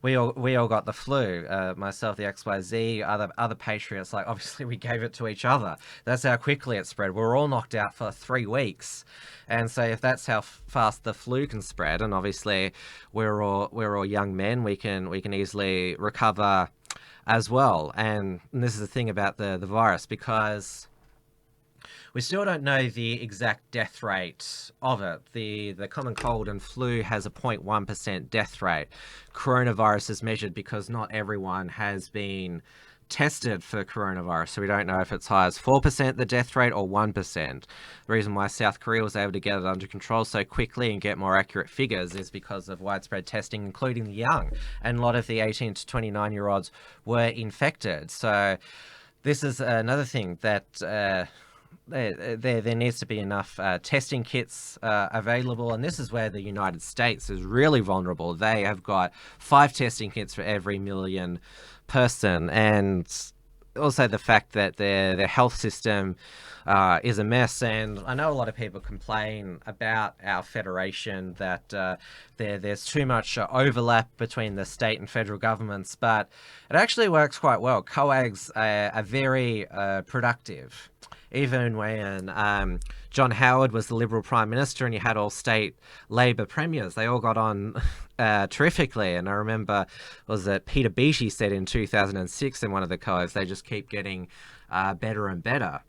we all got the flu, myself, the XYZ, other patriots, like, obviously we gave it to each other. That's how quickly it spread. We were all knocked out for 3 weeks. And so if that's how fast the flu can spread, and obviously we're all young men, we can easily recover as well. And this is the thing about the virus, because we still don't know the exact death rate of it. The common cold and flu has a 0.1% death rate. Coronavirus is measured because not everyone has been tested for coronavirus, so we don't know if it's high as 4% the death rate or 1%. The reason why South Korea was able to get it under control so quickly and get more accurate figures is because of widespread testing, including the young, and a lot of the 18 to 29-year-olds were infected. So this is another thing that there needs to be enough testing kits available, and this is where the United States is really vulnerable. They have got 5 testing kits for every million person, and also the fact that their health system is a mess. And I know a lot of people complain about our federation, that there's too much overlap between the state and federal governments, but it actually works quite well. COAGs are very productive. Even when John Howard was the Liberal Prime Minister and you had all state Labor premiers, they all got on terrifically. And I remember, was it Peter Beattie said in 2006 in one of the COAGs, they just keep getting better and better.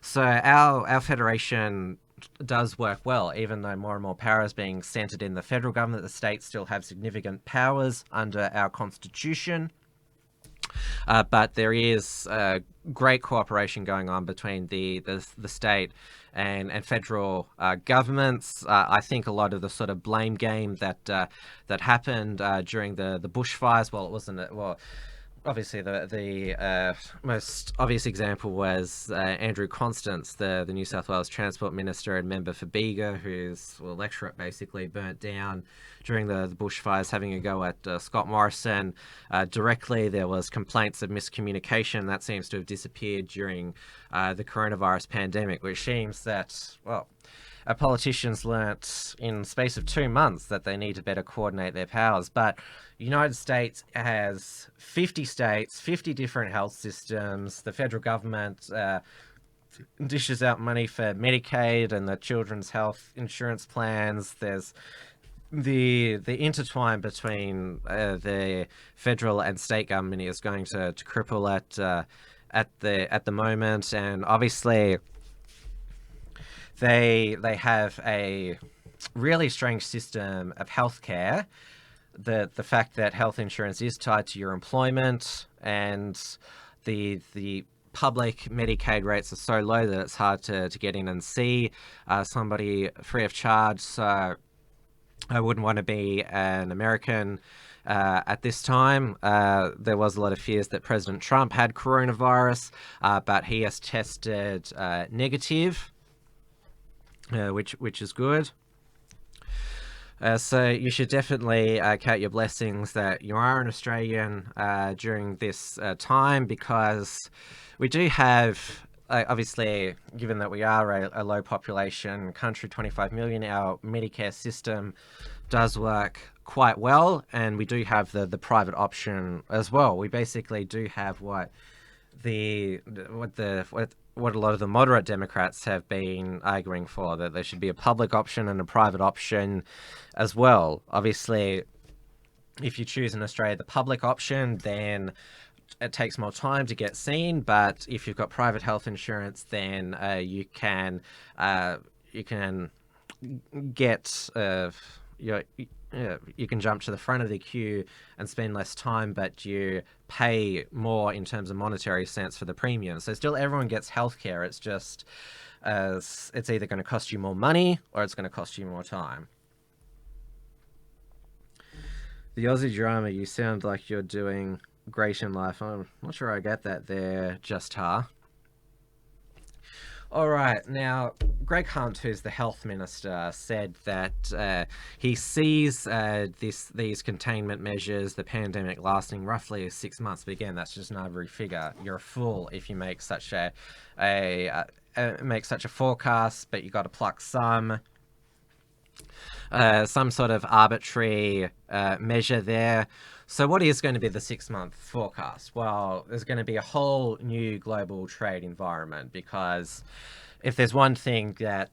So our federation does work well, even though more and more power is being centred in the federal government. The states still have significant powers under our constitution. But there is great cooperation going on between the state and federal governments. I think a lot of the sort of blame game that happened during the bushfires, well, it wasn't, well, obviously the most obvious example was Andrew Constance, the New South Wales Transport Minister and member for Bega, whose electorate basically burnt down during the bushfires, having a go at Scott Morrison directly. There was complaints of miscommunication that seems to have disappeared during the coronavirus pandemic, which seems that, well, our politicians learnt in the space of 2 months that they need to better coordinate their powers. But the United States has 50 states, 50 different health systems. The federal government dishes out money for Medicaid and the children's health insurance plans. There's the intertwine between the federal and state government is going to cripple at the moment, and obviously they have a really strange system of healthcare. The fact that health insurance is tied to your employment, and the public Medicaid rates are so low that it's hard to get in and see somebody free of charge. So I wouldn't want to be an American at this time. There was a lot of fears that President Trump had coronavirus, but he has tested negative, which is good. So you should definitely count your blessings that you are an Australian during this time, because we do have, obviously, given that we are a low population country, 25 million, our Medicare system does work quite well, and we do have the private option as well. We basically do have what a lot of the moderate Democrats have been arguing for, that there should be a public option and a private option as well. Obviously, if you choose in Australia the public option, then it takes more time to get seen, but if you've got private health insurance, then you can get you can jump to the front of the queue and spend less time, but you pay more in terms of monetary sense for the premium. So still everyone gets healthcare. It's just it's either going to cost you more money or it's going to cost you more time. The Aussie drama, you sound like you're doing great in life. I'm not sure I get that there, Just Ha. All right, now, Greg Hunt, who's the health minister, said that he sees these containment measures, the pandemic lasting roughly 6 months. But again, that's just an arbitrary figure. You're a fool if you make such a forecast, but you got to pluck some sort of arbitrary measure there. So what is going to be the 6-month forecast? Well, there's going to be a whole new global trade environment, because if there's one thing that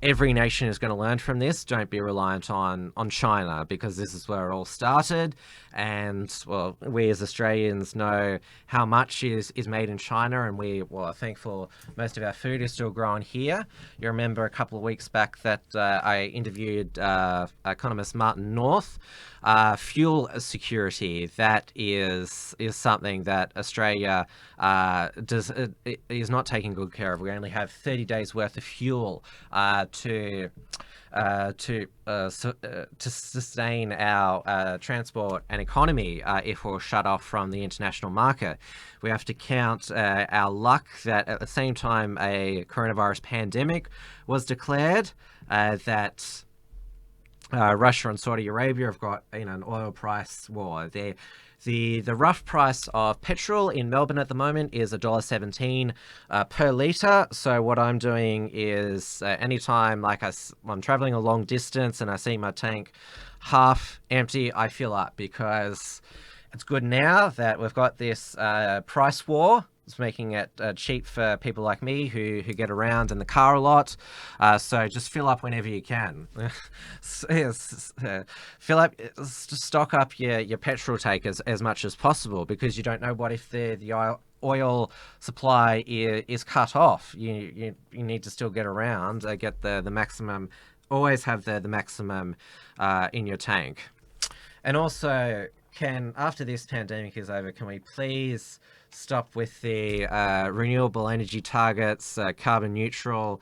every nation is going to learn from this, don't be reliant on China, because this is where it all started. And, well, we as Australians know how much is made in China, and we are thankful most of our food is still grown here. You remember a couple of weeks back that I interviewed economist Martin North. Fuel security, that is something that Australia is not taking good care of. We only have 30 days worth of fuel to sustain our transport and economy if we're shut off from the international market. We have to count our luck that at the same time a coronavirus pandemic was declared, that Russia and Saudi Arabia have got an oil price war. The rough price of petrol in Melbourne at the moment is $1.17 per litre. So what I'm doing is anytime I'm travelling a long distance and I see my tank half empty, I fill up, because it's good now that we've got this price war. It's making it cheap for people like me who get around in the car a lot. So just fill up whenever you can. Fill up, stock up your petrol tank as much as possible, because you don't know what if the oil supply is cut off. You need to still get around, get the maximum. Always have the maximum in your tank. And also, after this pandemic is over, can we please stop with the renewable energy targets, carbon neutral,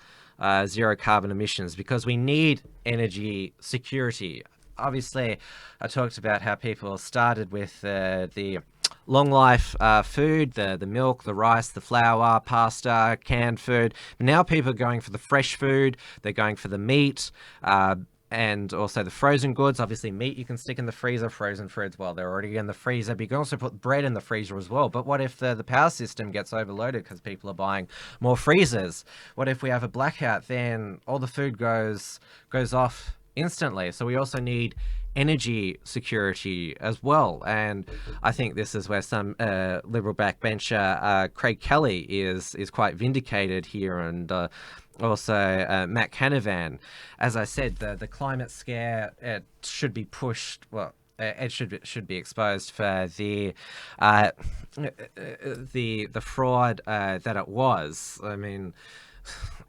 zero carbon emissions, because we need energy security. Obviously, I talked about how people started with the long life food, the milk, the rice, the flour, pasta, canned food. Now people are going for the fresh food. They're going for the meat, and also the frozen goods. Obviously, meat you can stick in the freezer, frozen foods, well, they're already in the freezer, but you can also put bread in the freezer as well. But what if the power system gets overloaded because people are buying more freezers? What if we have a blackout? Then all the food goes off instantly. So we also need energy security as well. And I think this is where some Liberal backbencher Craig Kelly is quite vindicated here, and also Matt Canavan. As I said, the climate scare, it should be pushed. Well, it should be exposed for the fraud that it was. I mean,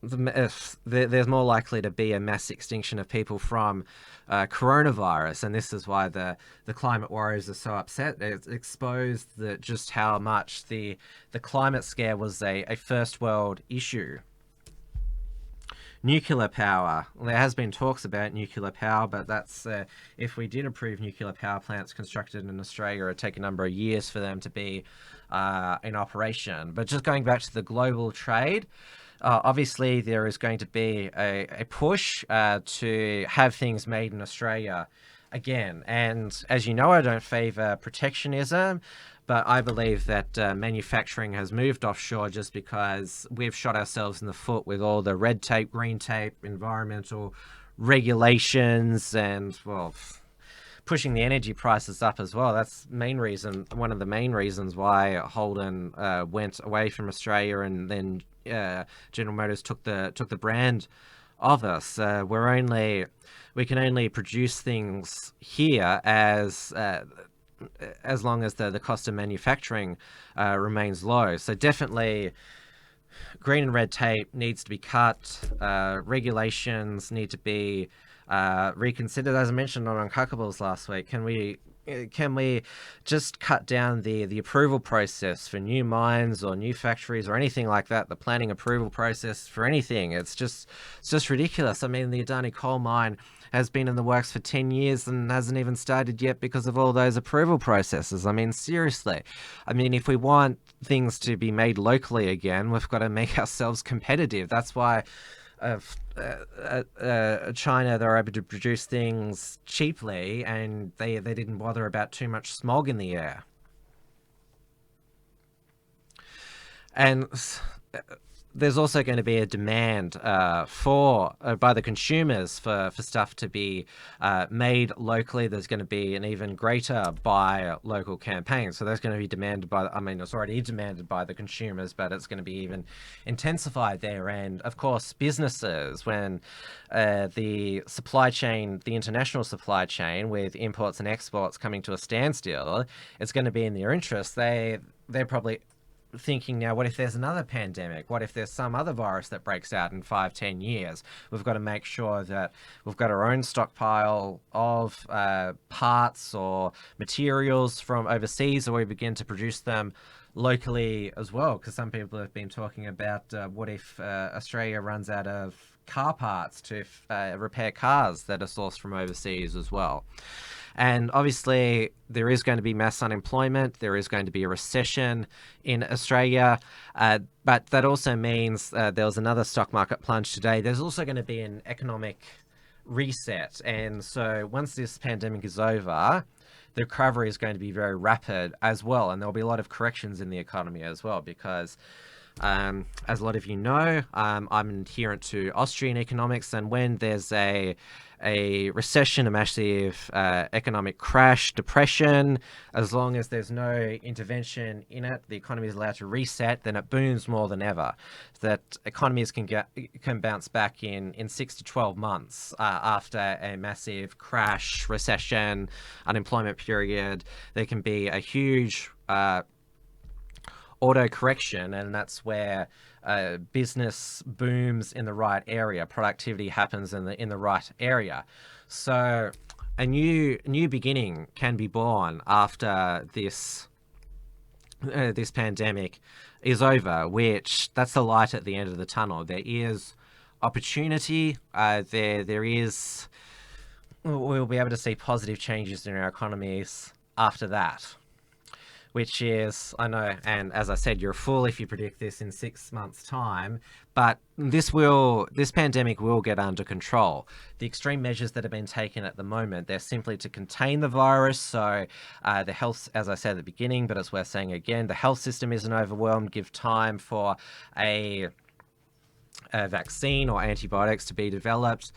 there's more likely to be a mass extinction of people from coronavirus, and this is why the climate warriors are so upset. It's exposed just how much the climate scare was a first world issue. nuclear power. Well, there has been talks about nuclear power, but that's if we did approve nuclear power plants constructed in Australia, it'd take a number of years for them to be in operation. But just going back to the global trade, obviously there is going to be a push to have things made in Australia again. And as you know, I don't favour protectionism, but I believe that manufacturing has moved offshore just because we've shot ourselves in the foot with all the red tape, green tape, environmental regulations, and, well, pushing the energy prices up as well. That's one of the main reasons why Holden went away from Australia, and then General Motors took the brand of us. We can only produce things here as long as the cost of manufacturing remains low. So definitely green and red tape needs to be cut. Regulations need to be reconsidered. As I mentioned on Uncuckables last week, can we just cut down the approval process for new mines or new factories or anything like that? The planning approval process for anything, it's just ridiculous. I mean, the Adani coal mine has been in the works for 10 years and hasn't even started yet because of all those approval processes. I mean, seriously. I mean, if we want things to be made locally again, we've got to make ourselves competitive. That's why China, they're able to produce things cheaply, and they didn't bother about too much smog in the air. And there's also going to be a demand by the consumers for stuff to be made locally. There's going to be an even greater buy local campaign. So that's going to be demanded it's already demanded by the consumers, but it's going to be even intensified there. And of course, businesses, when the supply chain, the international supply chain with imports and exports coming to a standstill, it's going to be in their interest. They're probably thinking now, what if there's another pandemic? What if there's some other virus that breaks out in 5-10 years? We've got to make sure that we've got our own stockpile of parts or materials from overseas, or we begin to produce them locally as well, because some people have been talking about what if Australia runs out of car parts to repair cars that are sourced from overseas as well. And obviously, there is going to be mass unemployment. There is going to be a recession in Australia. But that also means there was another stock market plunge today. There's also going to be an economic reset. And so once this pandemic is over, the recovery is going to be very rapid as well. And there'll be a lot of corrections in the economy as well, because as a lot of you know, I'm adherent to Austrian economics, and when there's a recession, a massive economic crash, depression, as long as there's no intervention in it, the economy is allowed to reset, then it booms more than ever. That economies can bounce back in 6 to 12 months after a massive crash, recession, unemployment period. There can be a huge auto correction, and that's where business booms in the right area, productivity happens in the right area. So a new beginning can be born after this pandemic is over, which that's the light at the end of the tunnel. There is opportunity. There is. We'll be able to see positive changes in our economies after that. Which is, I know, and as I said, you're a fool if you predict this in 6 months' time, but this pandemic will get under control. The extreme measures that have been taken at the moment, they're simply to contain the virus. So the health, as I said at the beginning, but it's worth saying again, the health system isn't overwhelmed. Give time for a vaccine or antibiotics to be developed.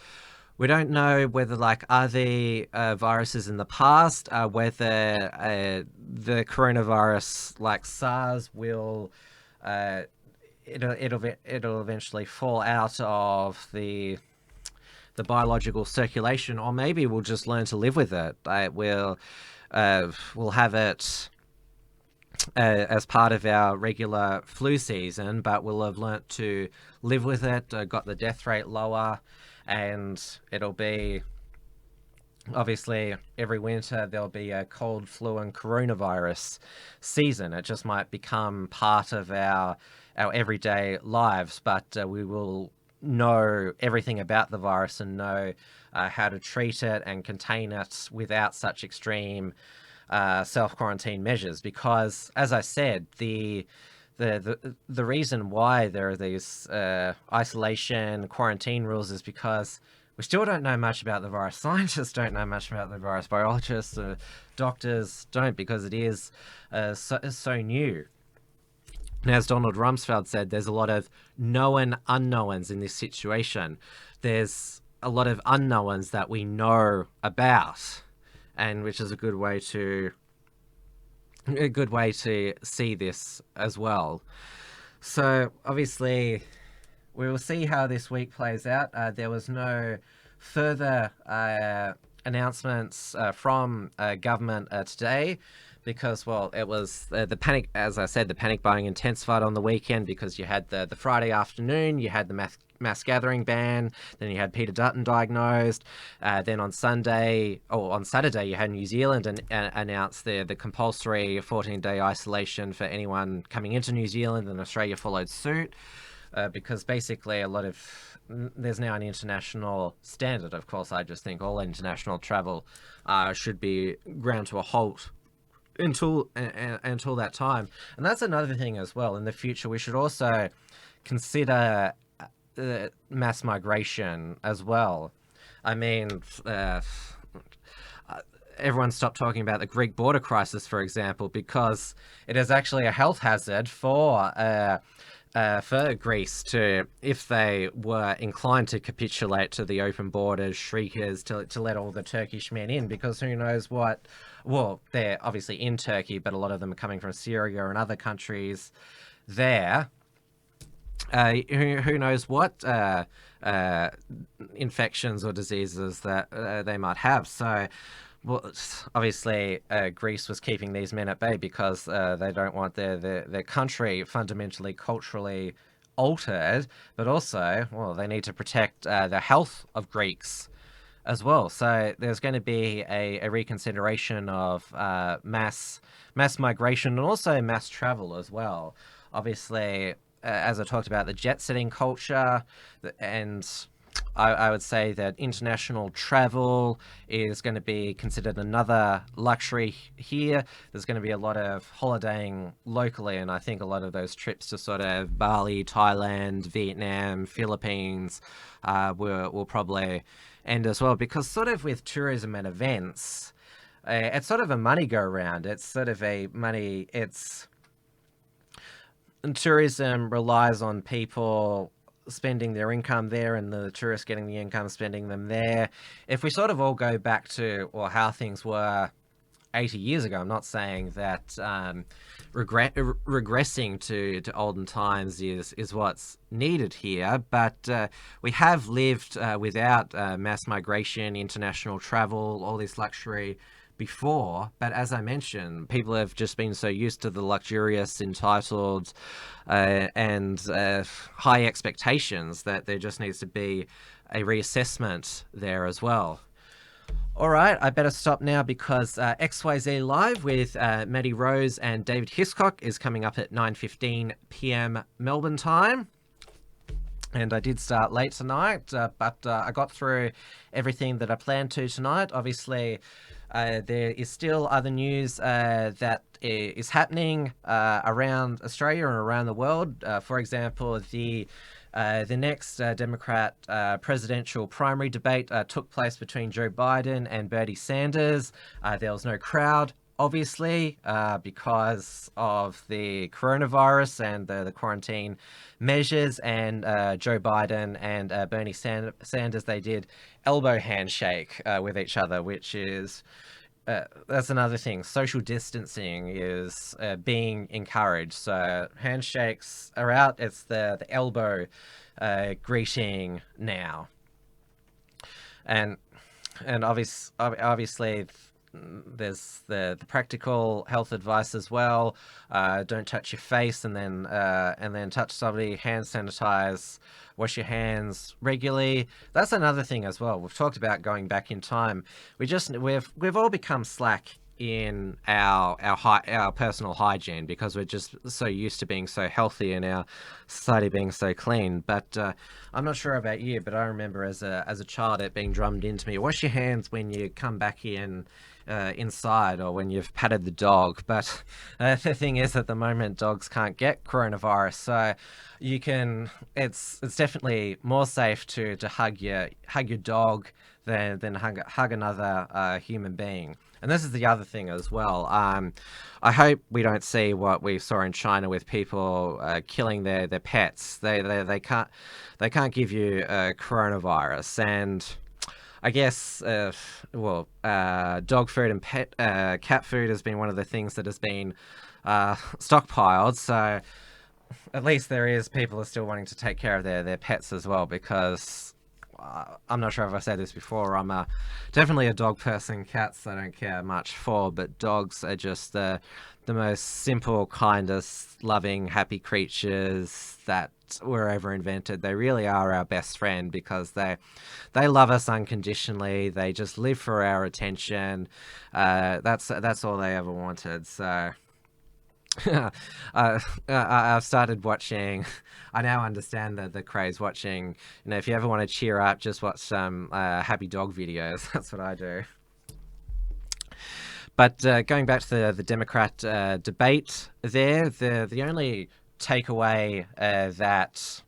We don't know whether, are there viruses in the past, whether the coronavirus, like SARS, will it'll eventually fall out of the biological circulation, or maybe we'll just learn to live with it. We'll have it as part of our regular flu season, but we'll have learnt to live with it, got the death rate lower. And it'll be, obviously, every winter there'll be a cold, flu and coronavirus season. It just might become part of our everyday lives, but we will know everything about the virus and know how to treat it and contain it without such extreme self-quarantine measures. Because, as I said, the reason why there are these isolation quarantine rules is because we still don't know much about the virus. Scientists don't know much about the virus. Biologists, doctors don't, because it is so new. And as Donald Rumsfeld said, there's a lot of known unknowns in this situation. There's a lot of unknowns that we know about, and which is a good way to see this as well. So obviously, we will see how this week plays out. There was no further announcements from government today, because, well, it was the panic, as I said, the panic buying intensified on the weekend, because you had the Friday afternoon, you had the mass gathering ban, then you had Peter Dutton diagnosed, then on Saturday, you had New Zealand announced the compulsory 14-day isolation for anyone coming into New Zealand, and Australia followed suit. Because basically there's now an international standard. Of course, I just think all international travel should be ground to a halt until that time. And that's another thing as well. In the future, we should also consider mass migration as well. I mean, everyone stopped talking about the Greek border crisis, for example, because it is actually a health hazard for Greece if they were inclined to capitulate to the open borders, shriekers, to let all the Turkish men in, because who knows what, well, they're obviously in Turkey, but a lot of them are coming from Syria and other countries there. Who knows what infections or diseases that they might have. So, well, obviously, Greece was keeping these men at bay because they don't want their country fundamentally, culturally altered, but also, well, they need to protect the health of Greeks as well. So there's going to be a reconsideration of mass migration and also mass travel as well. Obviously, as I talked about, the jet-setting culture, and I would say that international travel is going to be considered another luxury here. There's going to be a lot of holidaying locally, and I think a lot of those trips to sort of Bali, Thailand, Vietnam, Philippines will probably end as well, because sort of with tourism and events, it's sort of a money go round. It's sort of and tourism relies on people spending their income there, and the tourists getting the income, spending them there. If we sort of all go back to how things were 80 years ago, I'm not saying that regressing to olden times is what's needed here, but we have lived without mass migration, international travel, all this luxury before. But as I mentioned, people have just been so used to the luxurious, entitled, and high expectations that there just needs to be a reassessment there as well. All right, I better stop now, because XYZ Live with Maddie Rose and David Hiscock is coming up at 9:15 p.m. Melbourne time. And I did start late tonight, but I got through everything that I planned to tonight. Obviously, there is still other news that is happening around Australia and around the world. For example, the next Democrat presidential primary debate took place between Joe Biden and Bernie Sanders. There was no crowd, obviously, because of the coronavirus and the quarantine measures. And Joe Biden and Bernie Sanders, they did elbow handshake with each other, which is that's another thing. Social distancing is being encouraged. So handshakes are out. It's the elbow greeting now. And obviously there's the practical health advice as well. Don't touch your face, and then touch somebody. Hand sanitize. Wash your hands regularly. That's another thing as well. We've talked about going back in time. We've all become slack in our personal hygiene, because we're just so used to being so healthy and our society being so clean. But I'm not sure about you, but I remember as a child it being drummed into me: wash your hands when you come back inside, or when you've patted the dog. But the thing is, at the moment, dogs can't get coronavirus, so you can. It's definitely more safe to hug your dog than hug another human being. And this is the other thing as well. I hope we don't see what we saw in China with people killing their pets. They can't give you coronavirus. And I guess dog food and cat food has been one of the things that has been stockpiled. So at least people are still wanting to take care of their pets as well, because I'm not sure if I said this before. I'm definitely a dog person. Cats I don't care much for, but dogs are just the most simple, kindest, loving, happy creatures that were ever invented. They really are our best friend, because they love us unconditionally. They just live for our attention. That's all they ever wanted. So I've started watching. I now understand the craze watching. If you ever want to cheer up, just watch some happy dog videos. That's what I do. But going back to the Democrat debate, the only takeaway that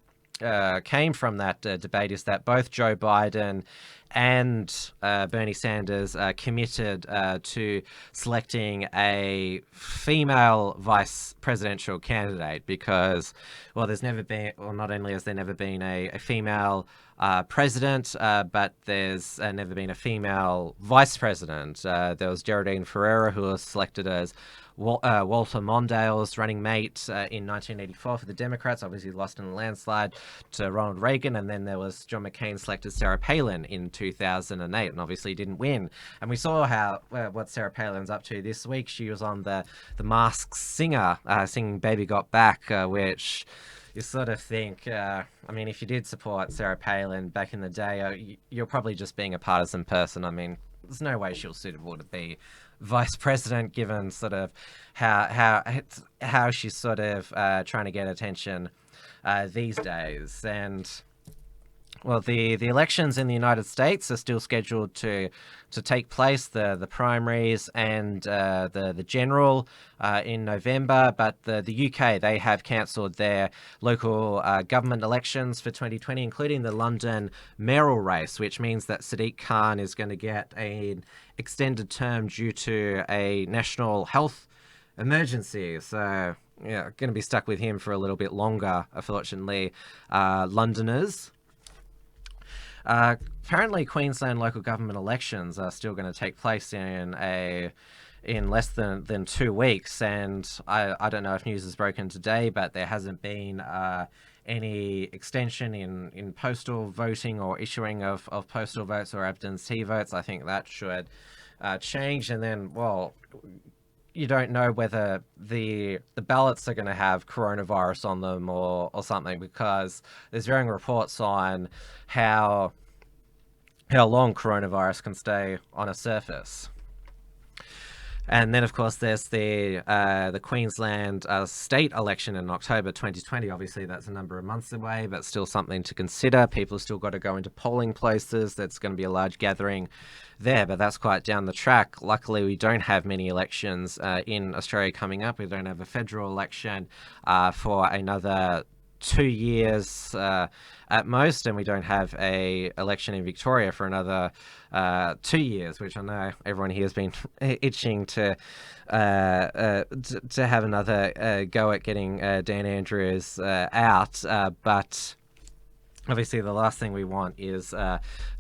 came from that debate is that both Joe Biden and Bernie Sanders committed to selecting a female vice presidential candidate, because, well, there's never been, well, not only has there never been a female president, but there's never been a female vice president. There was Geraldine Ferreira, who was selected as Walter Mondale's running mate in 1984 for the Democrats. Obviously lost in a landslide to Ronald Reagan. And then there was John McCain selected Sarah Palin in 2008, and obviously didn't win. And we saw what Sarah Palin's up to this week. She was on the Masked Singer singing Baby Got Back, which you sort of think, I mean, if you did support Sarah Palin back in the day, you're probably just being a partisan person. I mean, there's no way she was suitable to be vice president, given sort of how she's sort of trying to get attention these days. And well, the elections in the United States are still scheduled to take place, the primaries and the general in November, but the UK, they have cancelled their local government elections for 2020, including the London mayoral race, which means that Sadiq Khan is going to get an extended term due to a national health emergency. So yeah, going to be stuck with him for a little bit longer, unfortunately. Londoners. Apparently, Queensland local government elections are still going to take place in less than 2 weeks, and I don't know if news is broken today, but there hasn't been any extension in postal voting or issuing of postal votes or absentee votes. I think that should change, and then, well, you don't know whether the ballots are going to have coronavirus on them or something, because there's varying reports on how long coronavirus can stay on a surface. And then, of course, there's the Queensland state election in October 2020. Obviously, that's a number of months away, but still something to consider. People still got to go into polling places. That's going to be a large gathering there, but that's quite down the track. Luckily, we don't have many elections in Australia coming up. We don't have a federal election for another 2 years at most, and we don't have a election in Victoria for another 2 years, which I know everyone here has been itching to have another go at getting Dan Andrews out, but obviously the last thing we want is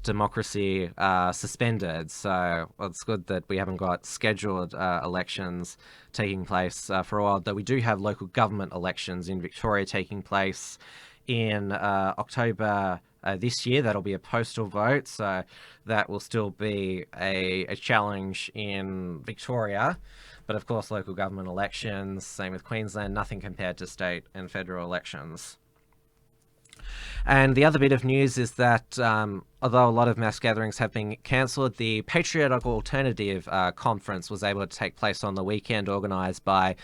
democracy suspended. So it's good that we haven't got scheduled elections taking place for a while, though we do have local government elections in Victoria taking place in October this year. That'll be a postal vote, so that will still be a challenge in Victoria. But of course, local government elections, same with Queensland, nothing compared to state and federal elections. And the other bit of news is that although a lot of mass gatherings have been cancelled, the Patriotic Alternative conference was able to take place on the weekend, organised by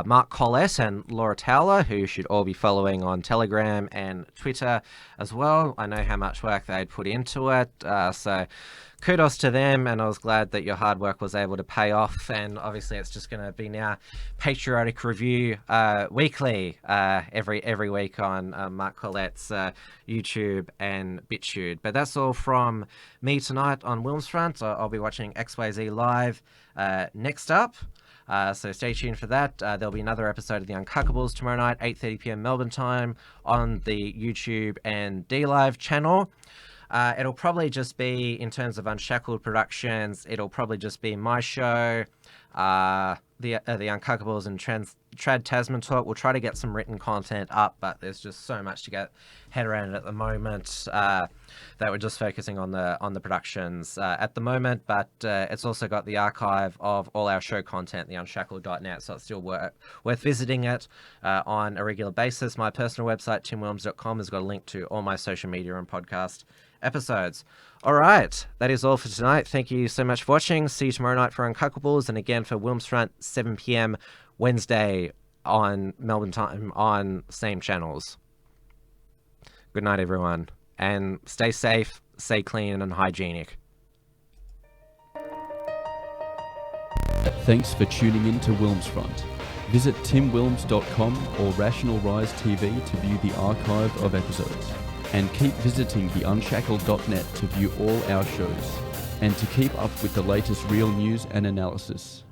Mark Collett and Laura Towler, who you should all be following on Telegram and Twitter as well. I know how much work they'd put into it, so kudos to them, and I was glad that your hard work was able to pay off. And obviously it's just going to be now Patriotic Review weekly, every week on Mark Collett's YouTube and BitChute. But that's all from me tonight on WilmsFront. I'll be watching XYZ live next up. So stay tuned for that. There'll be another episode of The Uncuckables tomorrow night, 8:30 p.m. Melbourne time, on the YouTube and DLive channel. It'll probably just be, in terms of Unshackled Productions, it'll probably just be my show, the Uncuckables and Trad Tasman Talk. We'll try to get some written content up, but there's just so much to get head around at the moment that we're just focusing on the productions at the moment. But it's also got the archive of all our show content, theunshackled.net, so it's still worth visiting it on a regular basis. My personal website, timwilms.com, has got a link to all my social media and podcast episodes. All right, that is all for tonight. Thank you so much for watching. See you tomorrow night for Uncuckables, and again for WilmsFront, 7 p.m. Wednesday on Melbourne time on same channels. Good night, everyone, and stay safe, stay clean and hygienic. Thanks for tuning in to WilmsFront. Visit timwilms.com or Rational Rise TV to view the archive of episodes. And keep visiting theunshackled.net to view all our shows, and to keep up with the latest real news and analysis.